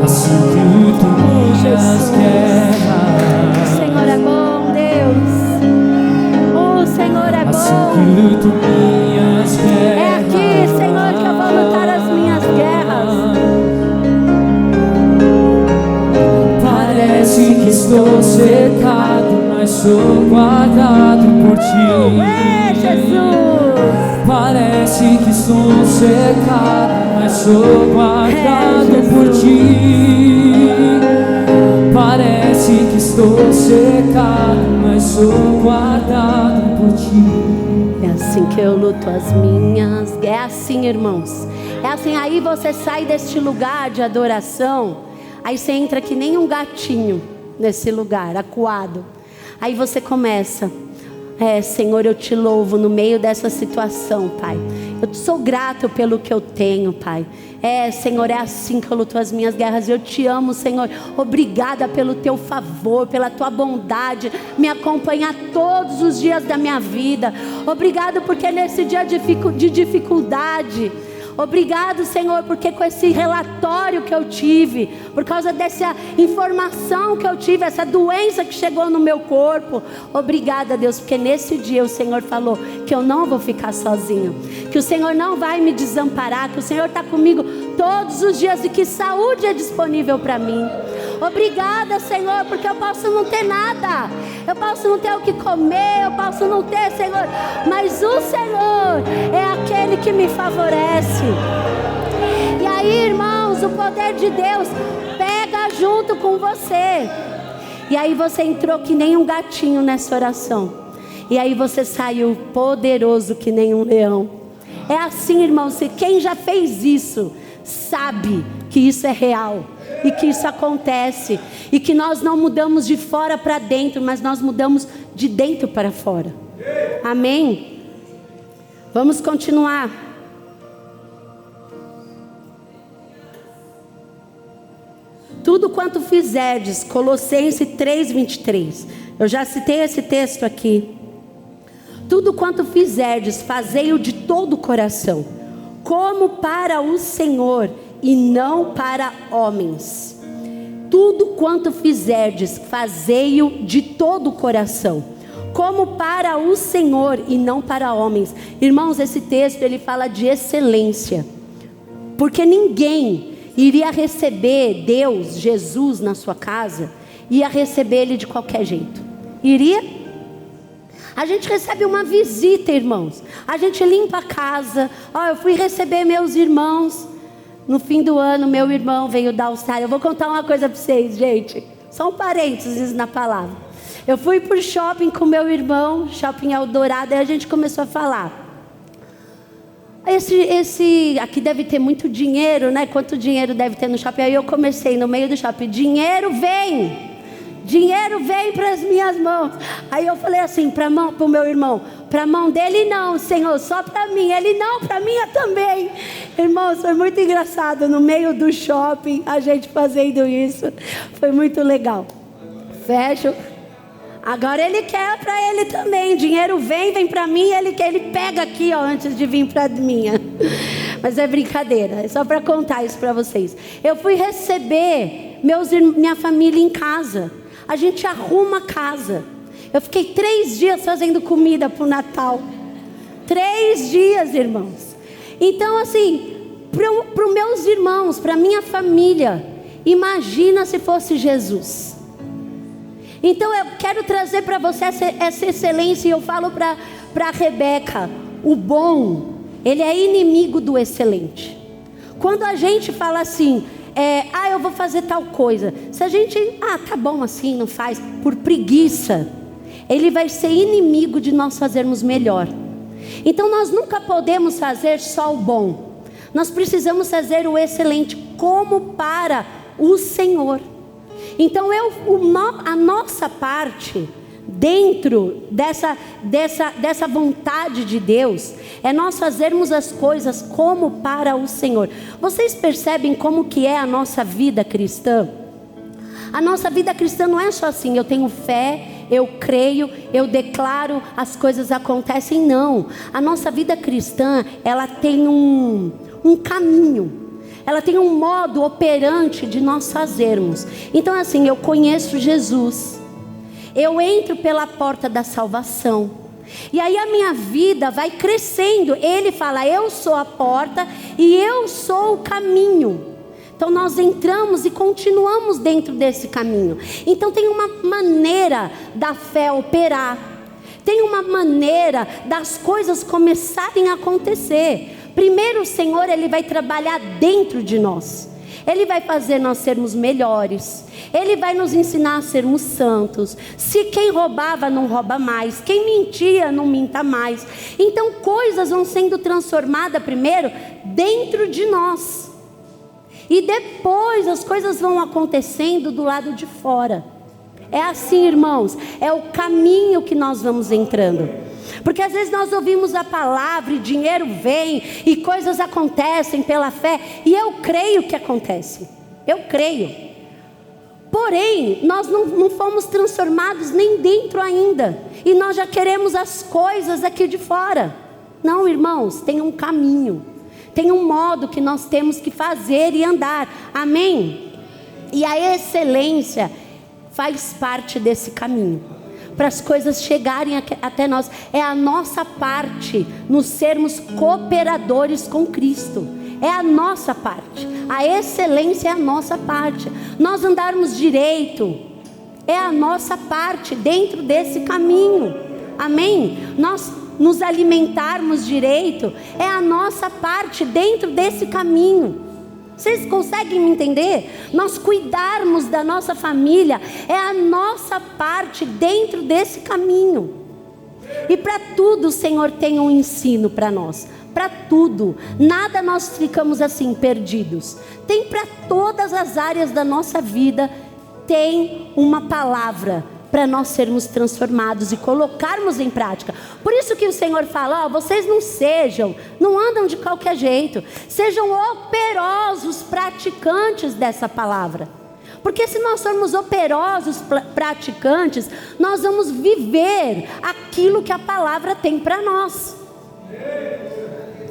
Assim que tu minhas guerras. O Senhor é bom, Deus. O Senhor é Assim bom. que luto minhas guerras. É aqui, Senhor, que eu vou lutar as minhas guerras. Parece que estou cercado, mas sou guardado por ti. É, Jesus. Parece que estou cercado, mas sou guardado por ti. Parece que estou cercado, mas sou guardado por ti. É assim que eu luto as minhas. É assim, irmãos. É assim, aí você sai deste lugar de adoração. Aí você entra que nem um gatinho nesse lugar, acuado. Aí você começa: Senhor, eu te louvo no meio dessa situação, Pai. Eu sou grato pelo que eu tenho, Pai. Senhor, é assim que eu luto as minhas guerras. Eu te amo, Senhor. Obrigada pelo teu favor, pela tua bondade, me acompanhar todos os dias da minha vida. Obrigado porque nesse dia de dificuldade, obrigado, Senhor, porque com esse relatório que eu tive, por causa dessa informação que eu tive, essa doença que chegou no meu corpo, obrigada, Deus, porque nesse dia o Senhor falou que eu não vou ficar sozinho, que o Senhor não vai me desamparar, que o Senhor está comigo todos os dias e que saúde é disponível para mim. Obrigada, Senhor, porque eu posso não ter nada, eu posso não ter o que comer, eu posso não ter, Senhor, mas o Senhor é aquele que me favorece. E aí, irmãos, o poder de Deus pega junto com você. E aí você entrou que nem um gatinho nessa oração. E aí você saiu poderoso que nem um leão. É assim, irmãos, quem já fez isso sabe que isso é real. E que isso acontece. E que nós não mudamos de fora para dentro, mas nós mudamos de dentro para fora. Amém? Vamos continuar. Tudo quanto fizerdes, Colossenses 3:23. Eu já citei esse texto aqui. Tudo quanto fizerdes, fazei-o de todo o coração, como para o Senhor e não para homens. Tudo quanto fizerdes, fazei-o de todo o coração, como para o Senhor e não para homens. Irmãos, esse texto ele fala de excelência, porque ninguém iria receber Deus, Jesus na sua casa, ia receber Ele de qualquer jeito. Iria? A gente recebe uma visita, irmãos. A gente limpa a casa. Eu fui receber meus irmãos. No fim do ano, meu irmão veio da Austrália. Eu vou contar uma coisa para vocês, gente. Só um parênteses na palavra. Eu fui pro shopping com meu irmão, Shopping Eldorado, e a gente começou a falar. Esse aqui deve ter muito dinheiro, né? Quanto dinheiro deve ter no shopping? Aí eu comecei no meio do shopping: dinheiro vem para as minhas mãos. Aí eu falei assim para o meu irmão: para a mão dele não, Senhor, só para mim. Ele: não, para mim também. Irmãos, foi muito engraçado no meio do shopping a gente fazendo isso. Foi muito legal. Fecho. Agora ele quer para ele também. Dinheiro vem para mim. Ele pega aqui, antes de vir para minha. Mas é brincadeira. É só para contar isso para vocês. Eu fui receber minha família em casa. A gente arruma a casa. Eu fiquei 3 dias fazendo comida para o Natal. 3 dias, irmãos. Então, assim, para os meus irmãos, para minha família, imagina se fosse Jesus. Então eu quero trazer para você essa excelência. E eu falo para a Rebeca: o bom, ele é inimigo do excelente. Quando a gente fala assim, eu vou fazer tal coisa, se a gente, tá bom assim, não faz, por preguiça, ele vai ser inimigo de nós fazermos melhor. Então nós nunca podemos fazer só o bom, nós precisamos fazer o excelente como para o Senhor. Então a nossa parte dentro dessa vontade de Deus é nós fazermos as coisas como para o Senhor. Vocês percebem como que é a nossa vida cristã? A nossa vida cristã não é só assim, eu tenho fé, eu creio, eu declaro, as coisas acontecem. Não, a nossa vida cristã, ela tem um caminho, ela tem um modo operante de nós fazermos. Então assim, eu conheço Jesus, eu entro pela porta da salvação, e aí a minha vida vai crescendo. Ele fala: eu sou a porta e eu sou o caminho. Então nós entramos e continuamos dentro desse caminho. Então tem uma maneira da fé operar, tem uma maneira das coisas começarem a acontecer. Primeiro o Senhor, Ele vai trabalhar dentro de nós. Ele vai fazer nós sermos melhores. Ele vai nos ensinar a sermos santos. Se quem roubava não rouba mais, quem mentia não minta mais. Então coisas vão sendo transformadas primeiro dentro de nós, e depois as coisas vão acontecendo do lado de fora. É assim, irmãos, é o caminho que nós vamos entrando. Porque às vezes nós ouvimos a palavra e dinheiro vem e coisas acontecem pela fé, e eu creio que acontece, eu creio. Porém, nós não fomos transformados nem dentro ainda, e nós já queremos as coisas aqui de fora. Não, irmãos, tem um caminho, tem um modo que nós temos que fazer e andar. Amém? E a excelência faz parte desse caminho, para as coisas chegarem até nós. É a nossa parte nos sermos cooperadores com Cristo. É a nossa parte. A excelência é a nossa parte. Nós andarmos direito é a nossa parte dentro desse caminho. Amém? Nós nos alimentarmos direito é a nossa parte dentro desse caminho. Vocês conseguem me entender? Nós cuidarmos da nossa família é a nossa parte dentro desse caminho. E para tudo o Senhor tem um ensino para nós. Para tudo. Nada nós ficamos assim perdidos. Tem para todas as áreas da nossa vida, tem uma palavra para nós sermos transformados e colocarmos em prática. Por isso que o Senhor fala: vocês não andam de qualquer jeito, sejam operosos praticantes dessa palavra. Porque se nós formos operosos praticantes, nós vamos viver aquilo que a palavra tem para nós.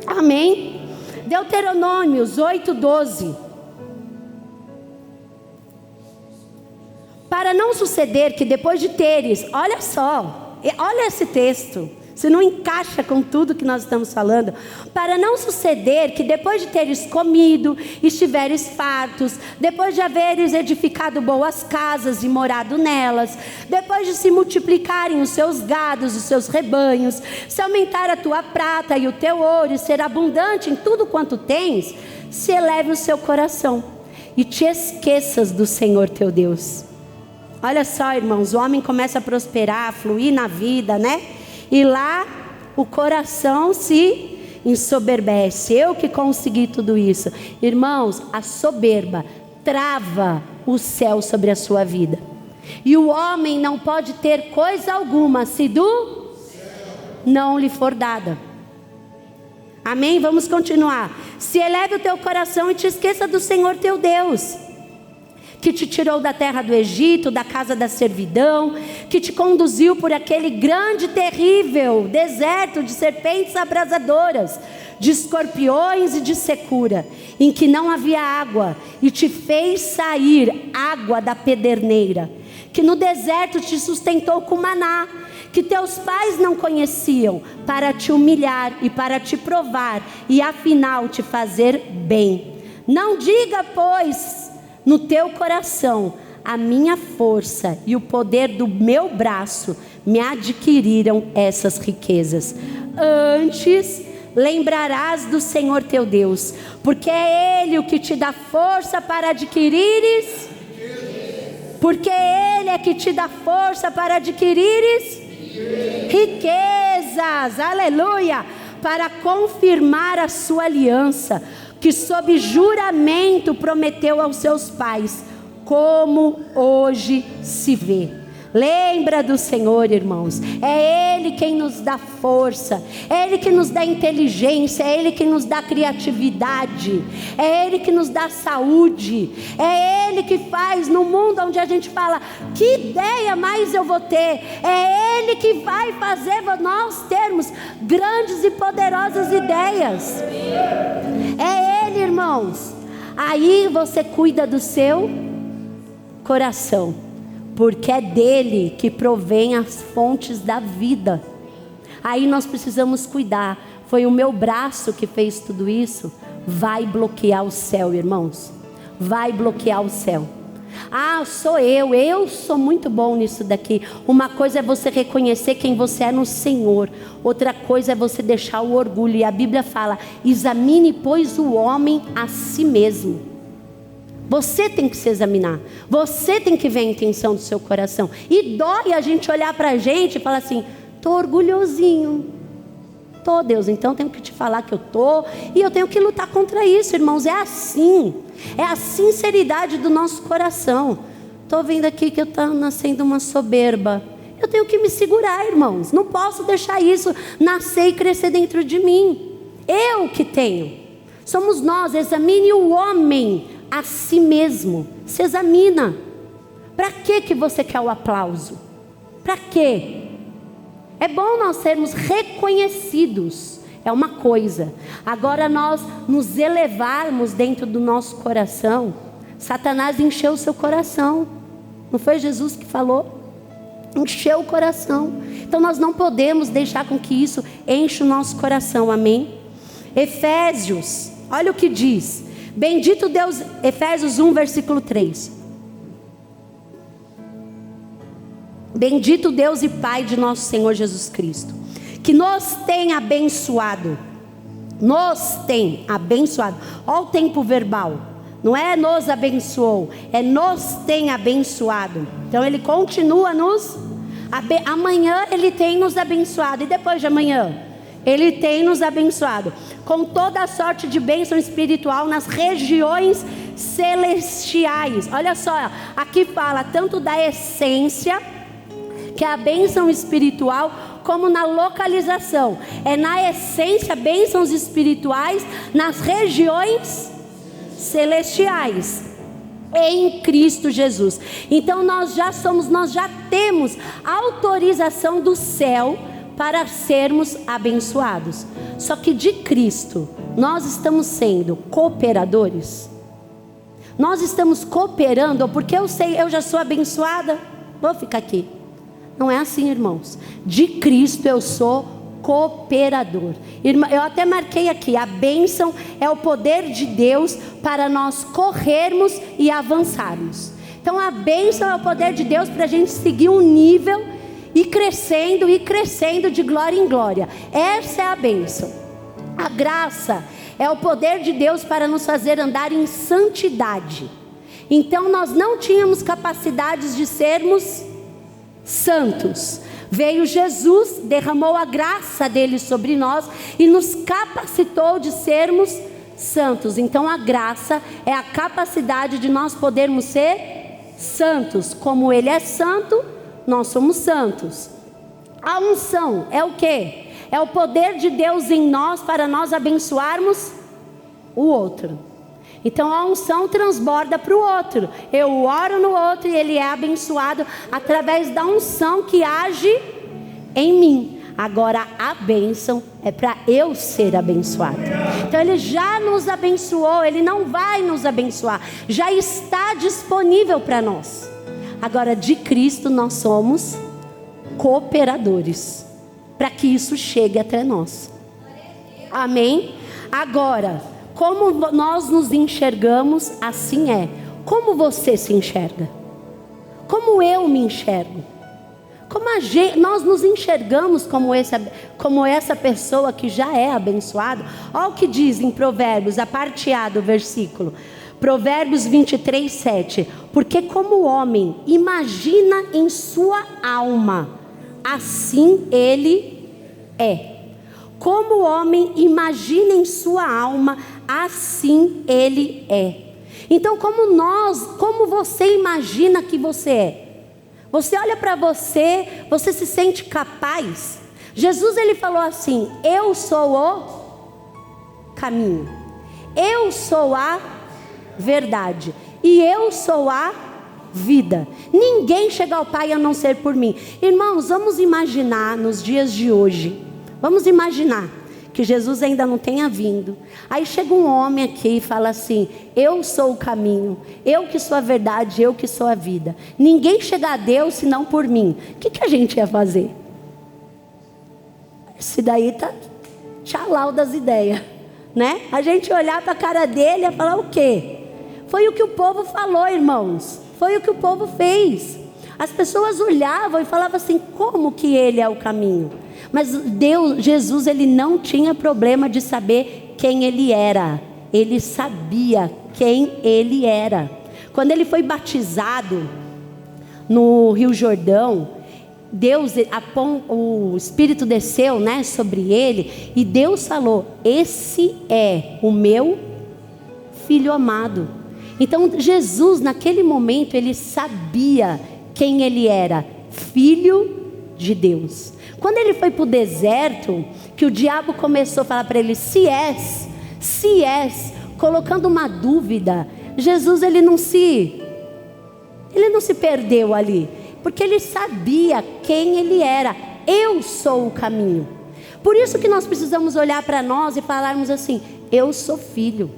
Amém? Deuteronômios 8:12. Para não suceder que depois de teres, olha só, olha esse texto, se não encaixa com tudo que nós estamos falando. Para não suceder que depois de teres comido, estiveres fartos, depois de haveres edificado boas casas e morado nelas, depois de se multiplicarem os seus gados, os seus rebanhos, se aumentar a tua prata e o teu ouro, e ser abundante em tudo quanto tens, se eleve o seu coração e te esqueças do Senhor teu Deus. Olha só, irmãos, o homem começa a prosperar, a fluir na vida, né? E lá o coração se ensoberbece. Eu que consegui tudo isso. Irmãos, a soberba trava o céu sobre a sua vida. E o homem não pode ter coisa alguma se do não lhe for dada. Amém? Vamos continuar. Se eleve o teu coração e te esqueça do Senhor teu Deus, que te tirou da terra do Egito, da casa da servidão, que te conduziu por aquele grande e terrível deserto de serpentes abrasadoras, de escorpiões e de secura, em que não havia água, e te fez sair água da pederneira, que no deserto te sustentou com maná, que teus pais não conheciam, para te humilhar e para te provar, e afinal te fazer bem. Não diga, pois, no teu coração: a minha força e o poder do meu braço me adquiriram essas riquezas. Antes lembrarás do Senhor teu Deus, porque é Ele o que te dá força para adquirires. Porque Ele é que te dá força para adquirires riquezas, aleluia, para confirmar a sua aliança, que sob juramento prometeu aos seus pais, como hoje se vê. Lembra do Senhor, irmãos. É Ele quem nos dá força, é Ele que nos dá inteligência, é Ele que nos dá criatividade, é Ele que nos dá saúde, é Ele que faz no mundo onde a gente fala, que ideia mais eu vou ter? É Ele que vai fazer nós termos grandes e poderosas ideias. É Ele, irmãos. Aí você cuida do seu coração, porque é dele que provém as fontes da vida. Aí nós precisamos cuidar. Foi o meu braço que fez tudo isso. Vai bloquear o céu, irmãos. Vai bloquear o céu. Ah, sou eu sou muito bom nisso daqui. Uma coisa é você reconhecer quem você é no Senhor, outra coisa é você deixar o orgulho. E a Bíblia fala, examine pois o homem a si mesmo. Você tem que se examinar, você tem que ver a intenção do seu coração. E dói a gente olhar para a gente e falar assim, tô orgulhosinho. Tô, Deus, então tenho que te falar que eu tô, e eu tenho que lutar contra isso, irmãos. É assim, é a sinceridade do nosso coração. Tô vendo aqui que eu tô nascendo uma soberba. Eu tenho que me segurar, irmãos. Não posso deixar isso nascer e crescer dentro de mim. Eu que tenho. Somos nós. Examine o homem a si mesmo. Se examina. Para que você quer o aplauso? Para quê? É bom nós sermos reconhecidos, é uma coisa. Agora nós nos elevarmos dentro do nosso coração. Satanás encheu o seu coração. Não foi Jesus que falou? Encheu o coração. Então nós não podemos deixar com que isso enche o nosso coração, amém? Efésios, olha o que diz. Bendito Deus, Efésios 1, versículo 3. Bendito Deus e Pai de nosso Senhor Jesus Cristo, que nos tem abençoado. Nos tem abençoado. Olha o tempo verbal. Não é nos abençoou, é nos tem abençoado. Então Ele continua nos amanhã Ele tem nos abençoado. E depois de amanhã Ele tem nos abençoado com toda a sorte de bênção espiritual nas regiões celestiais. Olha só, aqui fala tanto da essência, que é a bênção espiritual, como na localização. É na essência, bênçãos espirituais nas regiões celestiais, em Cristo Jesus. Então nós já temos autorização do céu para sermos abençoados. Só que de Cristo, nós estamos sendo cooperadores. Nós estamos cooperando, porque eu sei, eu já sou abençoada, vou ficar aqui. Não é assim, irmãos. De Cristo eu sou cooperador. Eu até marquei aqui, a bênção é o poder de Deus para nós corrermos e avançarmos. Então a bênção é o poder de Deus para a gente seguir um nível e crescendo de glória em glória. Essa é a bênção. A graça é o poder de Deus para nos fazer andar em santidade. Então nós não tínhamos capacidades de sermos santos. Veio Jesus, derramou a graça dele sobre nós e nos capacitou de sermos santos. Então a graça é a capacidade de nós podermos ser santos. Como Ele é santo, nós somos santos. A unção é o quê? É o poder de Deus em nós para nós abençoarmos o outro. Então a unção transborda para o outro. Eu oro no outro e ele é abençoado através da unção que age em mim. Agora a bênção é para eu ser abençoado. Então Ele já nos abençoou, Ele não vai nos abençoar. Já está disponível para nós. Agora de Cristo nós somos cooperadores para que isso chegue até nós. Amém? Agora, como nós nos enxergamos, assim é. Como você se enxerga? como eu me enxergo. Nós nos enxergamos como essa pessoa que já é abençoada. Olha o que diz em Provérbios, a parte A do versículo. Provérbios 23, 7. Porque como o homem imagina em sua alma, assim ele é. Como o homem imagina em sua alma, assim ele é. Então, como você imagina que você é? Você olha para você, você se sente capaz? Jesus, ele falou assim: eu sou o caminho, eu sou a verdade e eu sou a vida. Ninguém chega ao Pai a não ser por mim. Irmãos, vamos imaginar nos dias de hoje, vamos imaginar que Jesus ainda não tenha vindo. Aí chega um homem aqui e fala assim: eu sou o caminho, eu que sou a verdade, eu que sou a vida. Ninguém chega a Deus senão por mim. O que a gente ia fazer? Esse daí tá tchalau das ideias, né? A gente olhar para a cara dele e ia falar o quê? Foi o que o povo falou, irmãos. Foi o que o povo fez. As pessoas olhavam e falavam assim: como que ele é o caminho? Mas Jesus, ele não tinha problema de saber quem ele era. Ele sabia quem ele era. Quando ele foi batizado no Rio Jordão, o Espírito desceu, né, sobre ele, e Deus falou: esse é o meu filho amado. Então Jesus, naquele momento, ele sabia quem ele era, filho de Deus. Quando ele foi para o deserto, que o diabo começou a falar para ele: se és, colocando uma dúvida, Jesus ele não se perdeu ali, porque ele sabia quem ele era. Eu sou o caminho. Por isso que nós precisamos olhar para nós e falarmos assim: eu sou filho,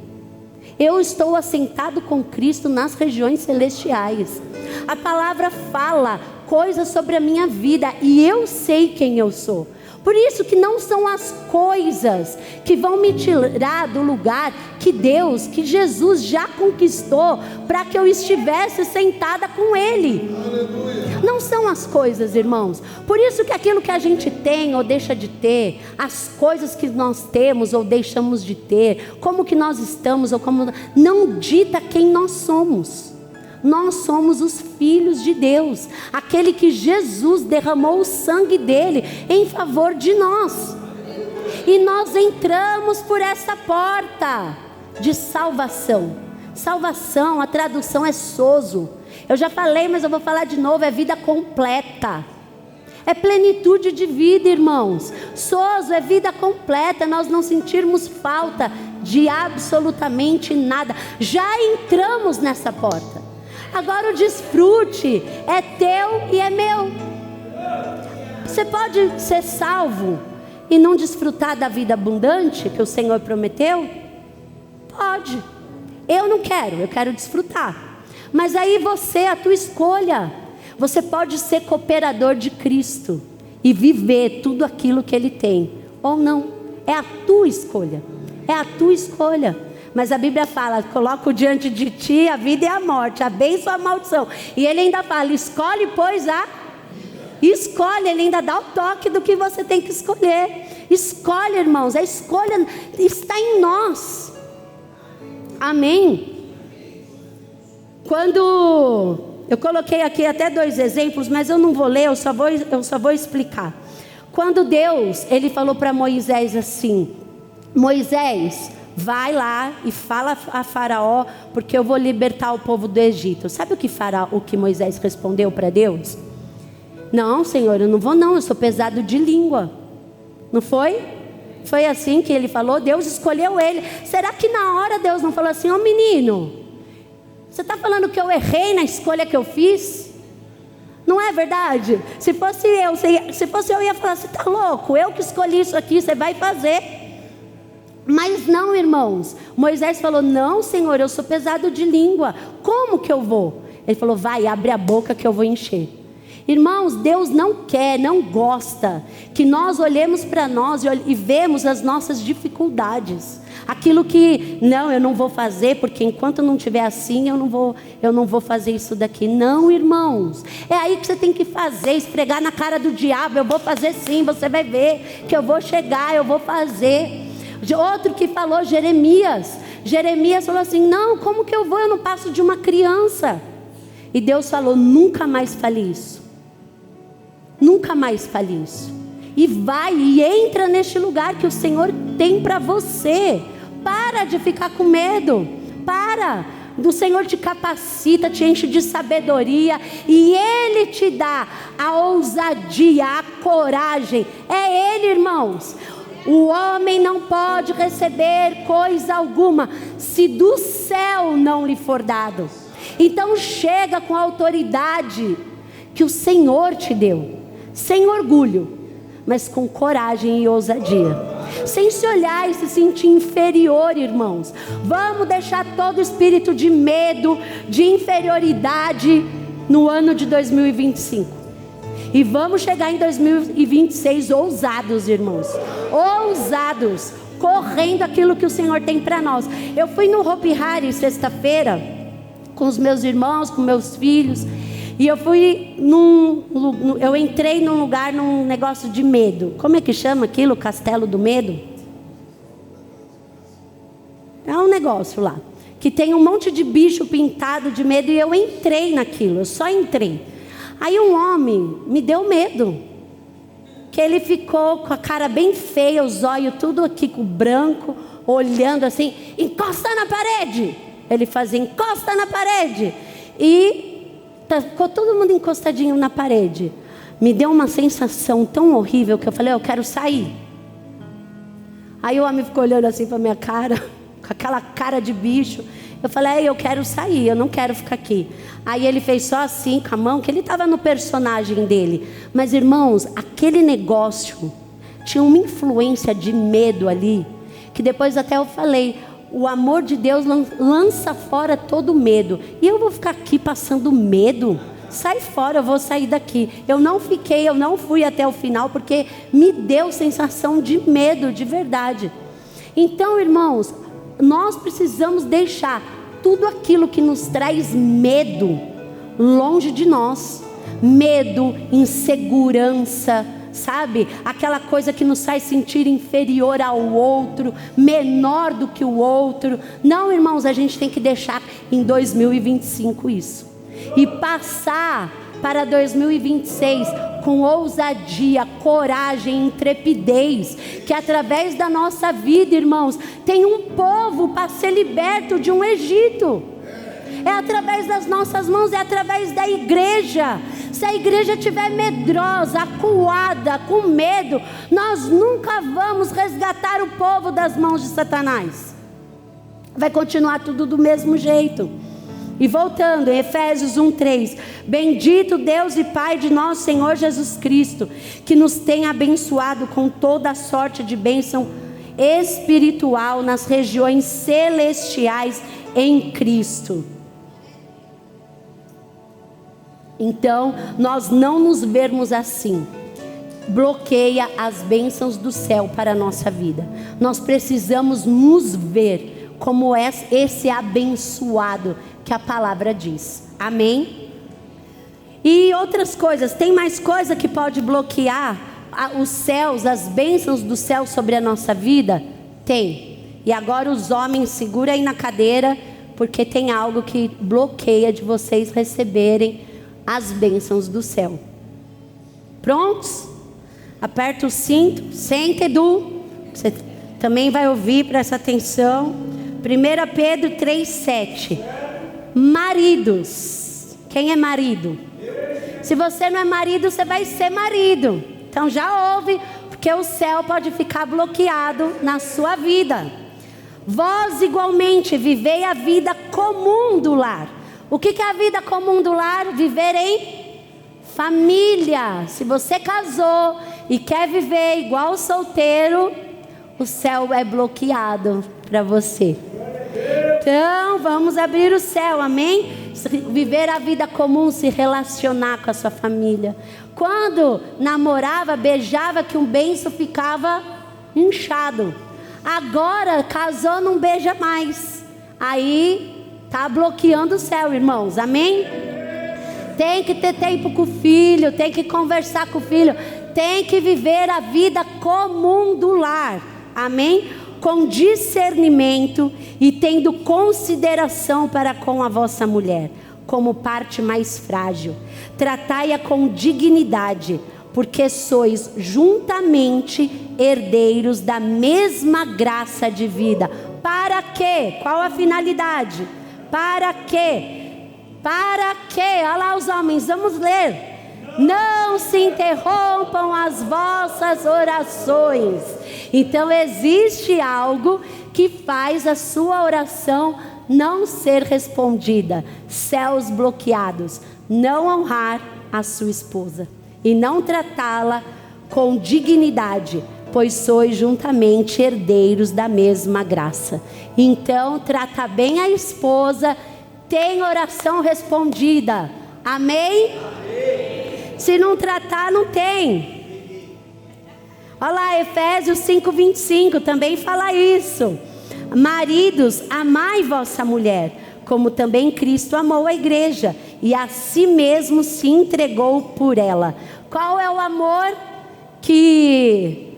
eu estou assentado com Cristo nas regiões celestiais. A palavra fala coisas sobre a minha vida e eu sei quem eu sou. Por isso que não são as coisas que vão me tirar do lugar que Jesus já conquistou para que eu estivesse sentada com Ele. Aleluia. Não são as coisas, irmãos. Por isso que aquilo que a gente tem ou deixa de ter, as coisas que nós temos ou deixamos de ter, como que nós estamos ou como não dita quem nós somos. Nós somos os filhos de Deus, aquele que Jesus derramou o sangue dele em favor de nós. E nós entramos por essa porta de salvação. Salvação, a tradução é sozo. Eu já falei, mas eu vou falar de novo: é vida completa. É plenitude de vida, irmãos. Sozo é vida completa, nós não sentirmos falta de absolutamente nada. Já entramos nessa porta. Agora o desfrute é teu e é meu. Você pode ser salvo e não desfrutar da vida abundante que o Senhor prometeu? Pode. Eu não quero, eu quero desfrutar. Mas aí a tua escolha. Você pode ser cooperador de Cristo e viver tudo aquilo que Ele tem, ou não. É a tua escolha. É a tua escolha. Mas a Bíblia fala: coloco diante de ti a vida e a morte, a bênção e a maldição. E ele ainda fala: escolhe, pois, escolhe. Ele ainda dá o toque do que você tem que escolher. Escolhe, irmãos. A escolha está em nós. Amém? Quando eu coloquei aqui até 2 exemplos, mas eu não vou ler, eu só vou explicar. Quando Deus, ele falou para Moisés assim: Moisés, vai lá e fala a Faraó, porque eu vou libertar o povo do Egito. Sabe o que Moisés respondeu para Deus? Não, Senhor, eu não vou não, eu sou pesado de língua. Não foi? Foi assim que ele falou? Deus escolheu ele. Será que na hora Deus não falou assim: ô menino, você está falando que eu errei na escolha que eu fiz? Não é verdade? Se fosse eu ia falar: você está louco? Eu que escolhi isso aqui, você vai fazer. Mas não, irmãos. Moisés falou: não, Senhor, eu sou pesado de língua. Como que eu vou? Ele falou: vai, abre a boca que eu vou encher. Irmãos, Deus não quer, não gosta que nós olhemos para nós e vemos as nossas dificuldades. Aquilo que, não, eu não vou fazer, porque enquanto não estiver assim, eu não vou fazer isso daqui. Não, irmãos, é aí que você tem que fazer, esfregar na cara do diabo. Eu vou fazer sim, você vai ver que eu vou chegar, eu vou fazer. Outro que falou, Jeremias falou assim, não, como que eu vou? Eu não passo de uma criança. E Deus falou, nunca mais fale isso. Nunca mais fale isso. E vai e entra neste lugar que o Senhor tem para você. Para de ficar com medo. Para. O Senhor te capacita, te enche de sabedoria. E Ele te dá a ousadia, a coragem. É Ele, irmãos. O homem não pode receber coisa alguma se do céu não lhe for dado. Então chega com a autoridade que o Senhor te deu. Sem orgulho, mas com coragem e ousadia. Sem se olhar e se sentir inferior, irmãos. Vamos deixar todo o espírito de medo, de inferioridade no ano de 2025. E vamos chegar em 2026 ousados, irmãos. Ousados, correndo aquilo que o Senhor tem para nós. Eu fui no Hopi Hari sexta-feira, com os meus irmãos, com meus filhos. E eu fui eu entrei num lugar, num negócio de medo. Como é que chama aquilo? Castelo do Medo? É um negócio lá, que tem um monte de bicho pintado de medo. E eu entrei naquilo, eu só entrei. Aí um homem me deu medo. Que ele ficou com a cara bem feia, os olhos tudo aqui com branco, olhando assim, encosta na parede. Ele fazia, encosta na parede. E ficou todo mundo encostadinho na parede. Me deu uma sensação tão horrível que eu falei, eu quero sair. Aí o homem ficou olhando assim para minha cara, com aquela cara de bicho. Eu falei, eu quero sair, eu não quero ficar aqui. Aí ele fez só assim com a mão, que ele estava no personagem dele. Mas irmãos, aquele negócio tinha uma influência de medo ali, que depois até eu falei, o amor de Deus lança fora todo medo. E eu vou ficar aqui passando medo? Sai fora, eu vou sair daqui. Eu não fui até o final, porque me deu sensação de medo, de verdade. Então, irmãos, nós precisamos deixar tudo aquilo que nos traz medo longe de nós. Medo, insegurança, sabe? Aquela coisa que nos faz sentir inferior ao outro, menor do que o outro. Não, irmãos, a gente tem que deixar em 2025 isso. E passar para 2026 com ousadia, coragem, intrepidez. Que através da nossa vida, irmãos, tem um povo para ser liberto de um Egito. É através das nossas mãos, é através da igreja. Se a igreja estiver medrosa, acuada, com medo, nós nunca vamos resgatar o povo das mãos de Satanás. Vai continuar tudo do mesmo jeito. E voltando, em Efésios 1:3, bendito Deus e Pai de nosso Senhor Jesus Cristo, que nos tem abençoado com toda a sorte de bênção espiritual nas regiões celestiais em Cristo. Então, nós não nos vermos assim, bloqueia as bênçãos do céu para a nossa vida. Nós precisamos nos ver como esse abençoado que a palavra diz. Amém? E outras coisas, tem mais coisa que pode bloquear os céus, as bênçãos do céu sobre a nossa vida? Tem. E agora os homens, segura aí na cadeira, porque tem algo que bloqueia de vocês receberem as bênçãos do céu. Prontos? Aperta o cinto, senta, Edu. Você também vai ouvir, presta atenção. 1 Pedro 3:7. Maridos. Quem é marido? Se você não é marido, você vai ser marido. Então já ouve, porque o céu pode ficar bloqueado na sua vida. Vós igualmente vivei a vida comum do lar. O que é a vida comum do lar? Viver em família. Se você casou e quer viver igual solteiro, o céu é bloqueado para você. Então vamos abrir o céu, amém? viver a vida comum, se relacionar com a sua família. Quando namorava, beijava, que um beijo ficava inchado. Agora casou, não beija mais. Aí tá bloqueando o céu, irmãos. Amém? Tem que ter tempo com o filho, tem que conversar com o filho, tem que viver a vida comum do lar. Amém? Com discernimento e tendo consideração para com a vossa mulher, como parte mais frágil. Tratai-a com dignidade, porque sois juntamente herdeiros da mesma graça de vida. Para quê? Qual a finalidade? Para quê? Para quê? Olha lá os homens, vamos ler. Não se interrompam as vossas orações. Então existe algo que faz a sua oração não ser respondida. Céus bloqueados. Não honrar a sua esposa e não tratá-la com dignidade, pois sois juntamente herdeiros da mesma graça. Então trata bem a esposa, tem oração respondida. Amém? Se não tratar, não tem. Olha lá, Efésios 5:25 também fala isso. Maridos, amai vossa mulher, como também Cristo amou a igreja e a si mesmo se entregou por ela. Qual é o amor que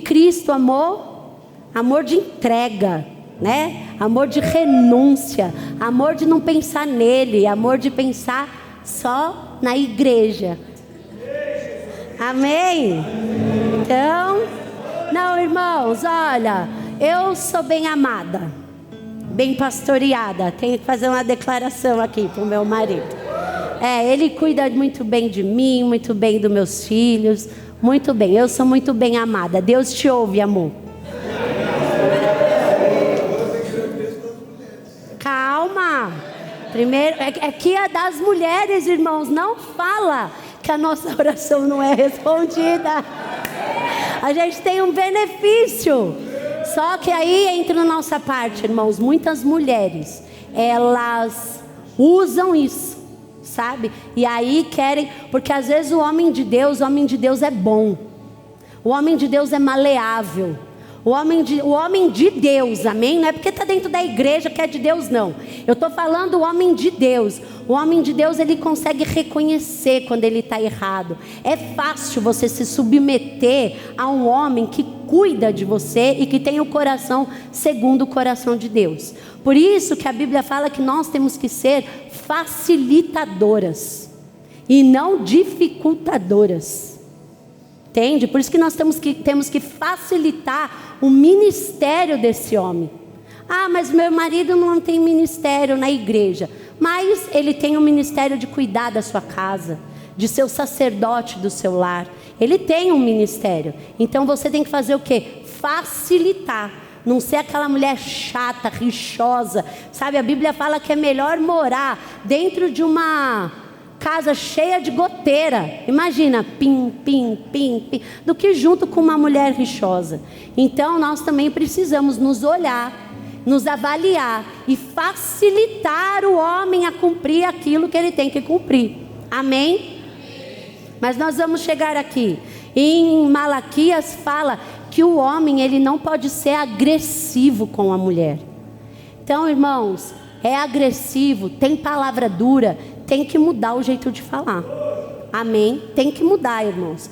Cristo amou? Amor de entrega, né? Amor de renúncia, amor de não pensar nele, amor de pensar só na igreja. Amém? Então, não, irmãos, olha, eu sou bem amada, bem pastoreada. Tenho que fazer uma declaração aqui para o meu marido. Ele cuida muito bem de mim, muito bem dos meus filhos, muito bem. Eu sou muito bem amada. Deus te ouve, amor. Calma. Primeiro, é que a das mulheres, irmãos, não fala que a nossa oração não é respondida. A gente tem um benefício. Só que aí entra na nossa parte, irmãos. Muitas mulheres, elas usam isso, sabe? E aí querem, porque às vezes o homem de Deus é bom. O homem de Deus é maleável. O homem de Deus, amém? Não é porque está dentro da igreja que é de Deus, não. Eu estou falando o homem de Deus. O homem de Deus, ele consegue reconhecer quando ele está errado. É fácil você se submeter a um homem que cuida de você e que tem o coração segundo o coração de Deus. Por isso que a Bíblia fala que nós temos que ser facilitadoras e não dificultadoras. Entende? Por isso que nós temos que facilitar o ministério desse homem. Ah, mas meu marido não tem ministério na igreja. Mas ele tem um ministério de cuidar da sua casa, de ser o sacerdote do seu lar. Ele tem um ministério. Então você tem que fazer o quê? Facilitar. Não ser aquela mulher chata, rixosa. Sabe, a Bíblia fala que é melhor morar dentro de uma casa cheia de goteira. Imagina, pim, pim, pim, pim, do que junto com uma mulher rixosa. Então nós também precisamos nos olhar, nos avaliar e facilitar o homem a cumprir aquilo que ele tem que cumprir. Amém? Mas nós vamos chegar aqui. Em Malaquias fala que o homem, ele não pode ser agressivo com a mulher. Então, irmãos, é agressivo, tem palavra dura, tem que mudar o jeito de falar. Amém? Tem que mudar, irmãos.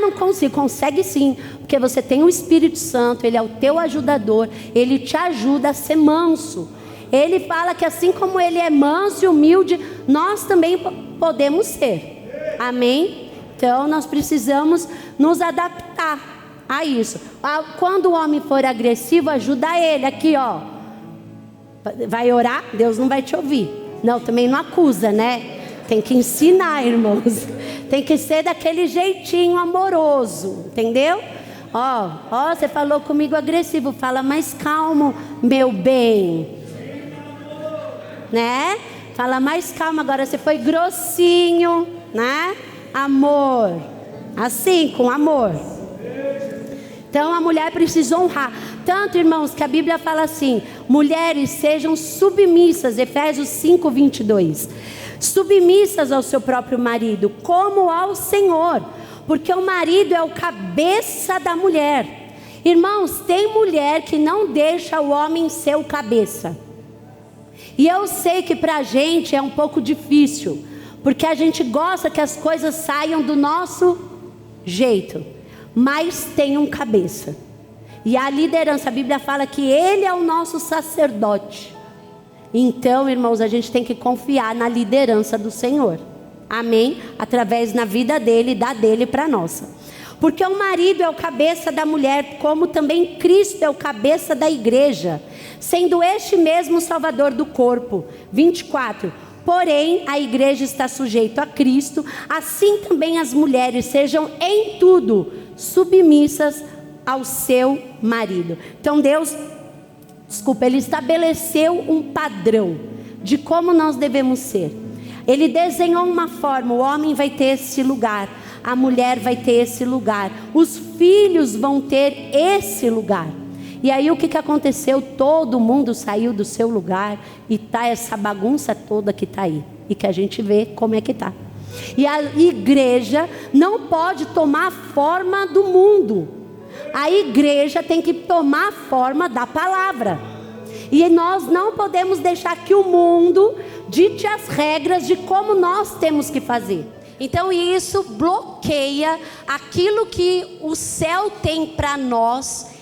Não consigo. Consegue sim, porque você tem o Espírito Santo, ele é o teu ajudador, ele te ajuda a ser manso. Ele fala que assim como ele é manso e humilde, nós também podemos ser. Amém? Então nós precisamos nos adaptar a isso. Quando o homem for agressivo, ajuda ele. Aqui, ó. Vai orar? Deus não vai te ouvir. Não, também não acusa, né? Tem que ensinar, irmãos. Tem que ser daquele jeitinho amoroso, entendeu? Ó, você falou comigo agressivo. Fala mais calmo, meu bem. Né? Fala mais calmo. Agora você foi grossinho, né? Amor. Assim, com amor. Então a mulher precisa honrar. Tanto, irmãos, que a Bíblia fala assim: mulheres sejam submissas, Efésios 5:22. Submissas ao seu próprio marido, como ao Senhor, porque o marido é o cabeça da mulher. Irmãos, tem mulher que não deixa o homem ser o cabeça. E eu sei que pra gente é um pouco difícil, porque a gente gosta que as coisas saiam do nosso jeito. Mas tem um cabeça. E a liderança, a Bíblia fala que ele é o nosso sacerdote. Então, irmãos, a gente tem que confiar na liderança do Senhor. Amém? Através na vida dele e da dele para nossa. Porque o marido é o cabeça da mulher, como também Cristo é o cabeça da igreja, sendo este mesmo o Salvador do corpo. 24. Porém, a igreja está sujeita a Cristo, assim também as mulheres sejam em tudo submissas ao seu marido. Então Deus, Ele estabeleceu um padrão de como nós devemos ser. Ele desenhou uma forma: o homem vai ter esse lugar, a mulher vai ter esse lugar, os filhos vão ter esse lugar. E aí o que aconteceu? Todo mundo saiu do seu lugar e tá essa bagunça toda que tá aí, e que a gente vê como é que tá. E a igreja não pode tomar a forma do mundo. A igreja tem que tomar a forma da palavra. E nós não podemos deixar que o mundo dite as regras de como nós temos que fazer. Então isso bloqueia aquilo que o céu tem para nós.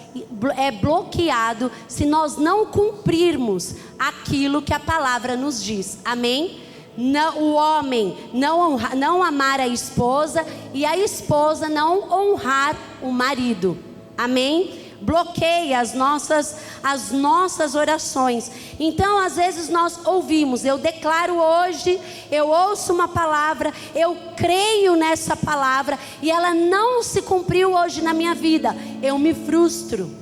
É bloqueado se nós não cumprirmos aquilo que a palavra nos diz. Amém? Não, o homem não amar a esposa e a esposa não honrar o marido. Amém? Bloqueia as nossas orações. Então às vezes nós ouvimos: eu declaro hoje, eu ouço uma palavra, eu creio nessa palavra e ela não se cumpriu hoje na minha vida, eu me frustro.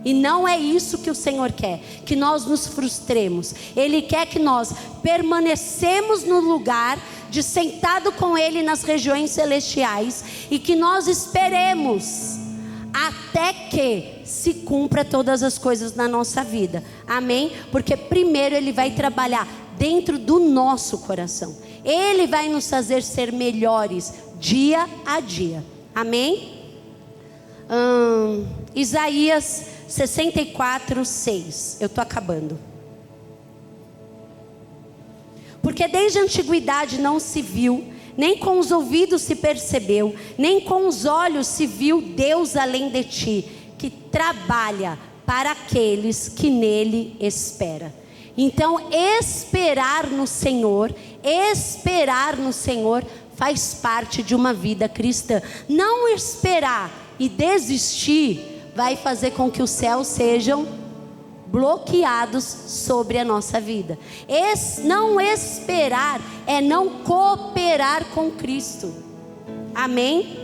E não é isso que o Senhor quer, que nós nos frustremos. Ele quer que nós permanecemos no lugar de sentado com Ele nas regiões celestiais e que nós esperemos até que se cumpra todas as coisas na nossa vida. Amém? Porque primeiro Ele vai trabalhar dentro do nosso coração. Ele vai nos fazer ser melhores dia a dia. Amém? Isaías 64:6. Eu estou acabando. Porque desde a antiguidade não se viu, nem com os ouvidos se percebeu, nem com os olhos se viu Deus além de ti, que trabalha para aqueles que nele esperam. Então esperar no Senhor faz parte de uma vida cristã. Não esperar e desistir vai fazer com que os céus sejam bloqueados sobre a nossa vida. Não esperar é não cooperar com Cristo. Amém?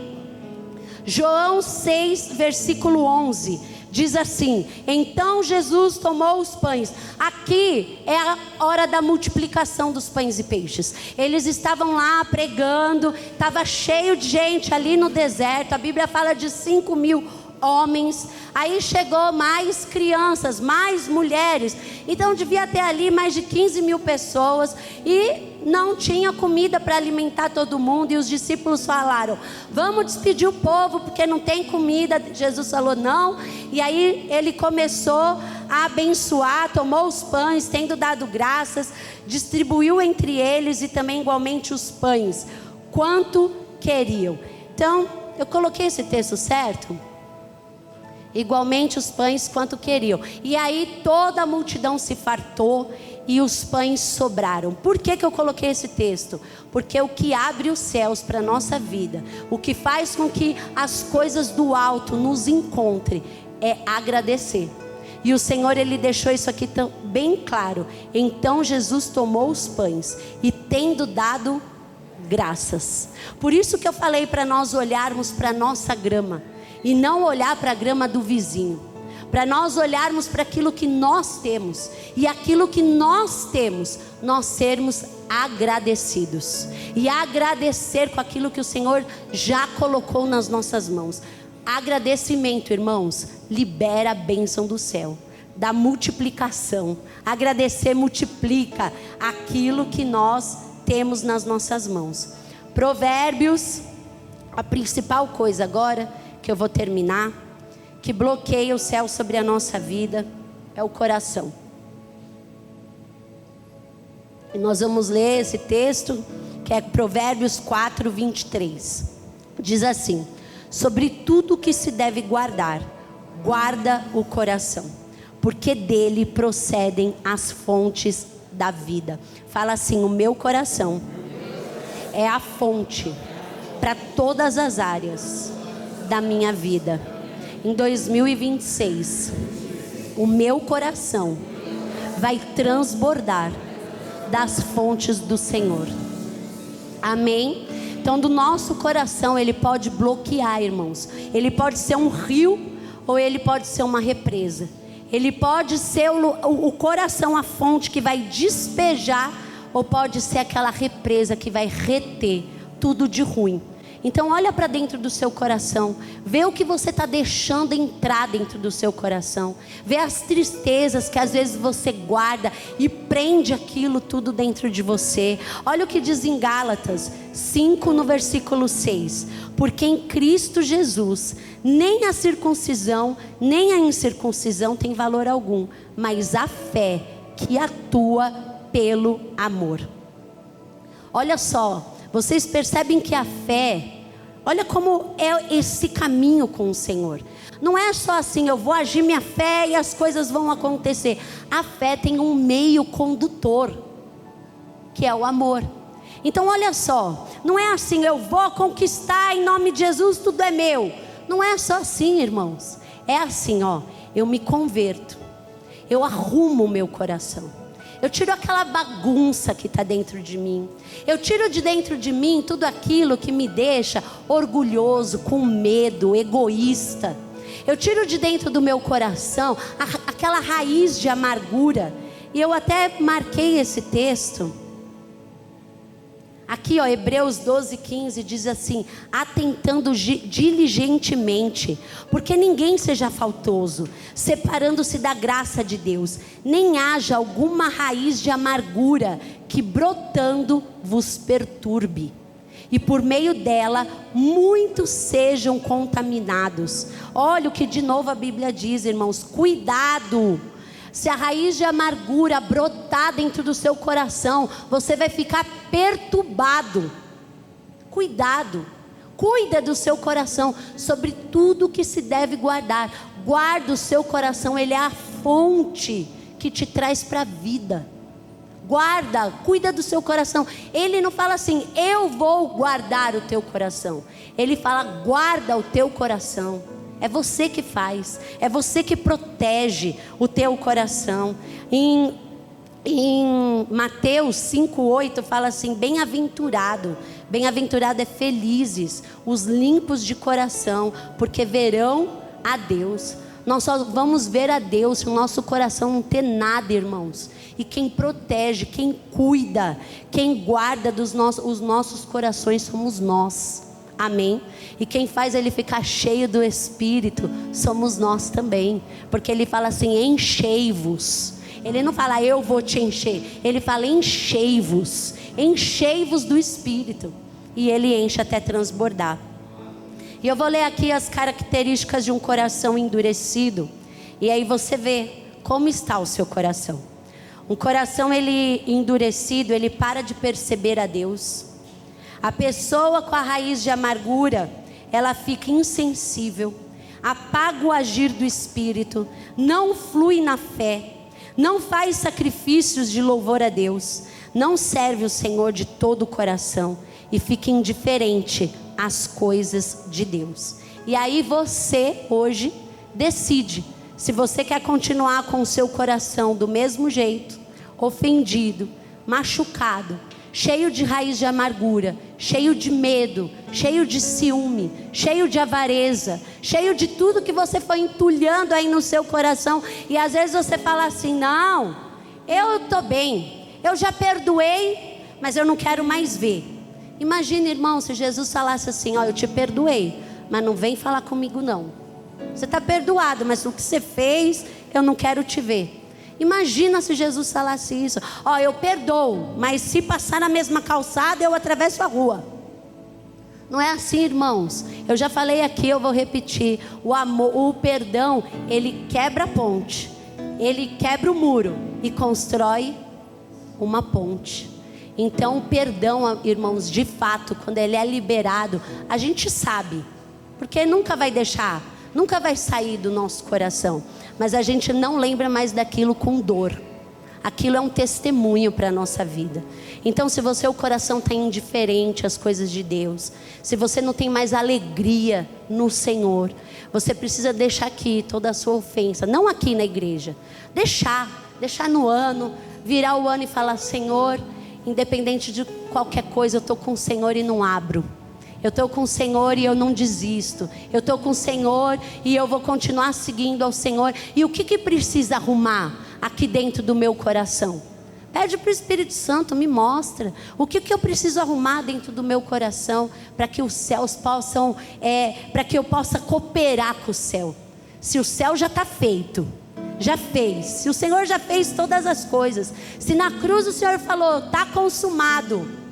João 6, versículo 11, diz assim: então Jesus tomou os pães. Aqui é a hora da multiplicação dos pães e peixes. Eles estavam lá pregando, estava cheio de gente ali no deserto. A Bíblia fala de 5.000 homens. Aí chegou mais crianças, mais mulheres. Então devia ter ali mais de 15.000 pessoas. E não tinha comida para alimentar todo mundo. E os discípulos falaram: vamos despedir o povo porque não tem comida. Jesus falou não. E aí ele começou a abençoar, tomou os pães, tendo dado graças, distribuiu entre eles e também igualmente os pães, quanto queriam. Então eu coloquei esse texto certo? Igualmente os pães quanto queriam. E aí toda a multidão se fartou e os pães sobraram. Por que eu coloquei esse texto? Porque o que abre os céus para a nossa vida, o que faz com que as coisas do alto nos encontrem, é agradecer. E o Senhor, Ele deixou isso aqui bem claro. Então Jesus tomou os pães e tendo dado graças. Por isso que eu falei para nós olharmos para a nossa grama e não olhar para a grama do vizinho. Para nós olharmos para aquilo que nós temos. E aquilo que nós temos, nós sermos agradecidos. E agradecer com aquilo que o Senhor já colocou nas nossas mãos. Agradecimento, irmãos, libera a bênção do céu, da multiplicação. Agradecer multiplica aquilo que nós temos nas nossas mãos. Provérbios, a principal coisa agora, que eu vou terminar, que bloqueia o céu sobre a nossa vida, é o coração. E nós vamos ler esse texto, que é Provérbios 4, 23. Diz assim: sobre tudo que se deve guardar, guarda o coração, porque dele procedem as fontes da vida. Fala assim: o meu coração é a fonte para todas as áreas da minha vida. Em 2026, o meu coração vai transbordar das fontes do Senhor. Amém? Então, do nosso coração, ele pode bloquear, irmãos. Ele pode ser um rio ou ele pode ser uma represa. Ele pode ser o coração, a fonte que vai despejar, ou pode ser aquela represa que vai reter tudo de ruim. Então olha para dentro do seu coração, vê o que você está deixando entrar dentro do seu coração, vê as tristezas que às vezes você guarda e prende aquilo tudo dentro de você. Olha o que diz em Gálatas 5 no versículo 6: porque em Cristo Jesus nem a circuncisão nem a incircuncisão tem valor algum, mas a fé que atua pelo amor. Olha só, vocês percebem que a fé, olha como é esse caminho com o Senhor. Não é só assim, eu vou agir minha fé e as coisas vão acontecer. A fé tem um meio condutor, que é o amor. Então olha só, não é assim, eu vou conquistar em nome de Jesus, tudo é meu. Não é só assim, irmãos. É assim, ó, eu me converto, eu arrumo o meu coração, eu tiro aquela bagunça que está dentro de mim. Eu tiro de dentro de mim tudo aquilo que me deixa orgulhoso, com medo, egoísta. Eu tiro de dentro do meu coração aquela raiz de amargura. E eu até marquei esse texto. Aqui, ó, Hebreus 12, 15 diz assim: atentando diligentemente, porque ninguém seja faltoso, separando-se da graça de Deus, nem haja alguma raiz de amargura que brotando vos perturbe, e por meio dela muitos sejam contaminados. Olha o que de novo a Bíblia diz, irmãos: cuidado. Se a raiz de amargura brotar dentro do seu coração, você vai ficar perturbado. Cuidado, cuida do seu coração, sobre tudo que se deve guardar. Guarda o seu coração, ele é a fonte que te traz para a vida. Guarda, cuida do seu coração. Ele não fala assim, eu vou guardar o teu coração. Ele fala, guarda o teu coração. É você que faz, é você que protege o teu coração. Em Mateus 5:8 fala assim: bem-aventurado é felizes os limpos de coração, porque verão a Deus. Nós só vamos ver a Deus se o nosso coração não ter nada, irmãos. E quem protege, quem cuida, quem guarda os nossos corações somos nós. Amém? E quem faz ele ficar cheio do Espírito somos nós também. Porque ele fala assim, enchei-vos. Ele não fala eu vou te encher, ele fala enchei-vos. Enchei-vos do Espírito. E ele enche até transbordar. E eu vou ler aqui as características de um coração endurecido. E aí você vê como está o seu coração. Um coração ele endurecido, ele para de perceber a Deus. A pessoa com a raiz de amargura, ela fica insensível, apaga o agir do Espírito, não flui na fé, não faz sacrifícios de louvor a Deus, não serve o Senhor de todo o coração e fica indiferente às coisas de Deus. E aí você hoje decide se você quer continuar com o seu coração do mesmo jeito, ofendido, machucado, cheio de raiz de amargura, cheio de medo, cheio de ciúme, cheio de avareza, cheio de tudo que você foi entulhando aí no seu coração. E às vezes você fala assim, não, eu estou bem, eu já perdoei, mas eu não quero mais ver. Imagina, irmão, se Jesus falasse assim, ó, eu te perdoei, mas não vem falar comigo não. Você está perdoado, mas o que você fez, eu não quero te ver. Imagina se Jesus falasse isso. Ó, eu perdoo, mas se passar na mesma calçada, eu atravesso a rua. Não é assim, irmãos. Eu já falei aqui, eu vou repetir. O amor, o perdão, ele quebra a ponte. Ele quebra o muro e constrói uma ponte. Então o perdão, irmãos, de fato, quando ele é liberado, a gente sabe. Porque nunca vai deixar, nunca vai sair do nosso coração. Mas a gente não lembra mais daquilo com dor. Aquilo é um testemunho para a nossa vida. Então, se o coração está indiferente às coisas de Deus, se você não tem mais alegria no Senhor, você precisa deixar aqui toda a sua ofensa, não aqui na igreja, deixar no ano, virar o ano e falar: Senhor, independente de qualquer coisa, eu estou com o Senhor e não abro. Eu estou com o Senhor e eu não desisto. Eu estou com o Senhor e eu vou continuar seguindo ao Senhor. E o que precisa arrumar aqui dentro do meu coração? Pede para o Espírito Santo, me mostra. O que eu preciso arrumar dentro do meu coração para que os céus possam, para que eu possa cooperar com o céu. Se o céu já está feito, já fez. Se o Senhor já fez todas as coisas. Se na cruz o Senhor falou, está consumado.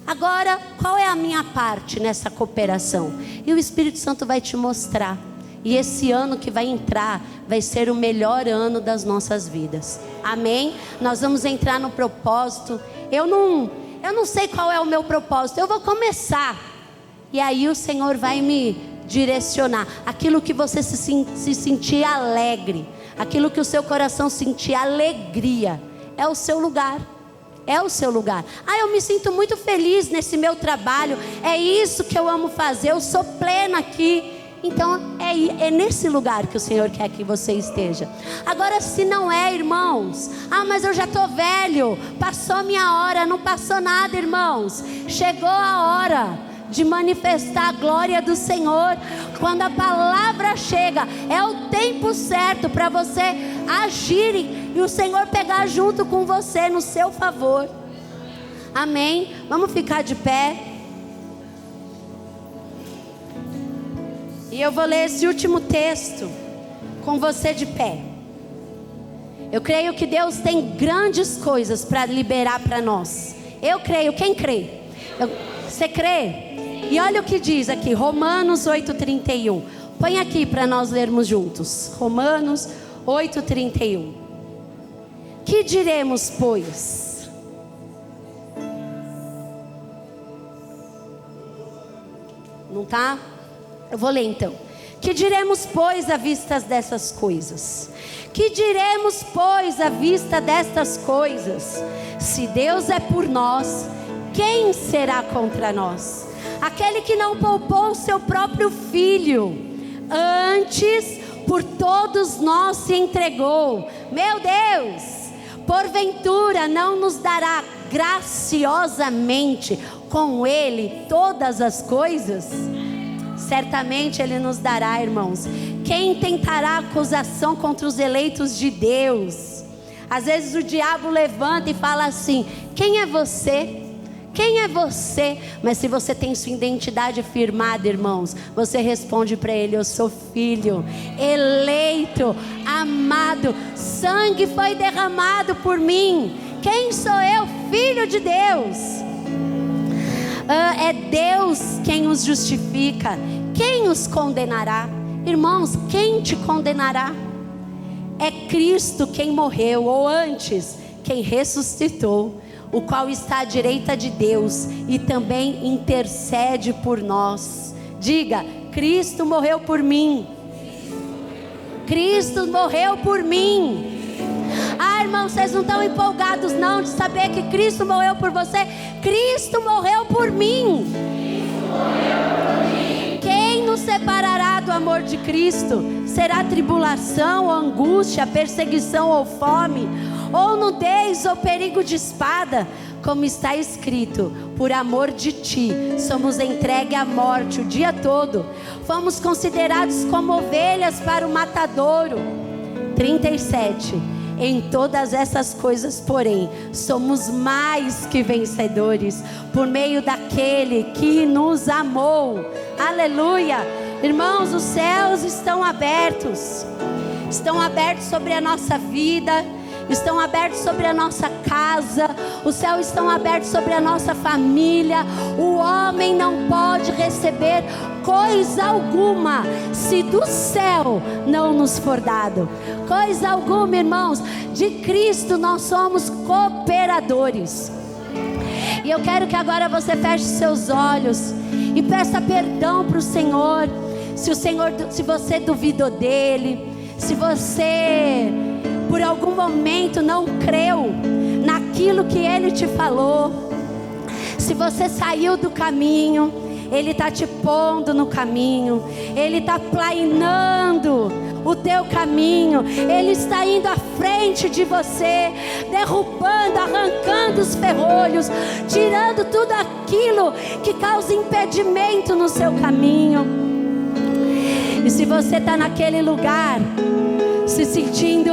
Agora, qual é a minha parte nessa cooperação? E o Espírito Santo vai te mostrar. E esse ano que vai entrar vai ser o melhor ano das nossas vidas. Amém? Nós vamos entrar no propósito. Eu não sei qual é o meu propósito. Eu vou começar. E aí o Senhor vai me direcionar. Aquilo que você se sentir alegre. Aquilo que o seu coração sentir alegria. É o seu lugar. É o seu lugar. Eu me sinto muito feliz nesse meu trabalho. É isso que eu amo fazer. Eu sou plena aqui. Então é nesse lugar que o Senhor quer que você esteja. Agora, se não é, irmãos, mas eu já estou velho, passou minha hora. Não passou nada, irmãos. Chegou a hora de manifestar a glória do Senhor. Quando a palavra chega, é o tempo certo para você agir e o Senhor pegar junto com você no seu favor. Amém? Vamos ficar de pé. E eu vou ler esse último texto com você de pé. Eu creio que Deus tem grandes coisas para liberar para nós. Eu creio. Quem crê? Você crê? E olha o que diz aqui, Romanos 8:31. Põe aqui para nós lermos juntos. Romanos 8:31. Que diremos, pois? Não tá? Eu vou ler então. Que diremos, pois, à vista dessas coisas? Que diremos, pois, à vista destas coisas? Se Deus é por nós, quem será contra nós? Aquele que não poupou o seu próprio filho, antes por todos nós se entregou. Meu Deus, porventura não nos dará graciosamente com ele todas as coisas? Certamente ele nos dará, irmãos. Quem tentará acusação contra os eleitos de Deus? Às vezes o diabo levanta e fala assim: quem é você? Quem é você? Mas se você tem sua identidade firmada, irmãos, você responde para ele: eu sou filho, eleito, amado, sangue foi derramado por mim. Quem sou eu? Filho de Deus. É Deus quem os justifica. Quem os condenará? Irmãos, quem te condenará? É Cristo quem morreu, ou antes, quem ressuscitou, o qual está à direita de Deus e também intercede por nós. Diga: Cristo morreu por mim. Cristo morreu por mim. Irmãos, vocês não estão empolgados não de saber que Cristo morreu por você? Cristo morreu por mim. Quem nos separará do amor de Cristo? Será tribulação, ou angústia, perseguição ou fome, ou nudez ou perigo de espada? Como está escrito: por amor de ti somos entregues à morte o dia todo, fomos considerados como ovelhas para o matadouro. 37. Em todas essas coisas, porém, somos mais que vencedores por meio daquele que nos amou. Aleluia! Irmãos, os céus estão abertos sobre a nossa vida, estão abertos sobre a nossa casa, os céus estão abertos sobre a nossa família. O homem não pode receber coisa alguma se do céu não nos for dado. Coisa alguma, irmãos. De Cristo nós somos cooperadores. E eu quero que agora você feche seus olhos e peça perdão para o Senhor. Se você duvidou dele, se você por algum momento não creu naquilo que ele te falou, se você saiu do caminho, ele está te pondo no caminho, ele está planeando o teu caminho, ele está indo à frente de você, derrubando, arrancando os ferrolhos, tirando tudo aquilo que causa impedimento no seu caminho. E se você está naquele lugar, se sentindo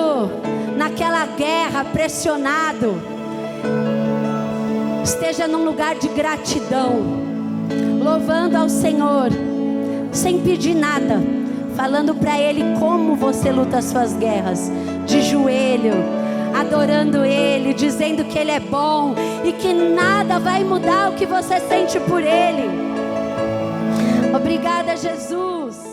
naquela guerra, pressionado, esteja num lugar de gratidão, louvando ao Senhor, sem pedir nada, falando para Ele como você luta as suas guerras, de joelho, adorando Ele, dizendo que Ele é bom e que nada vai mudar o que você sente por Ele. Obrigada, Jesus.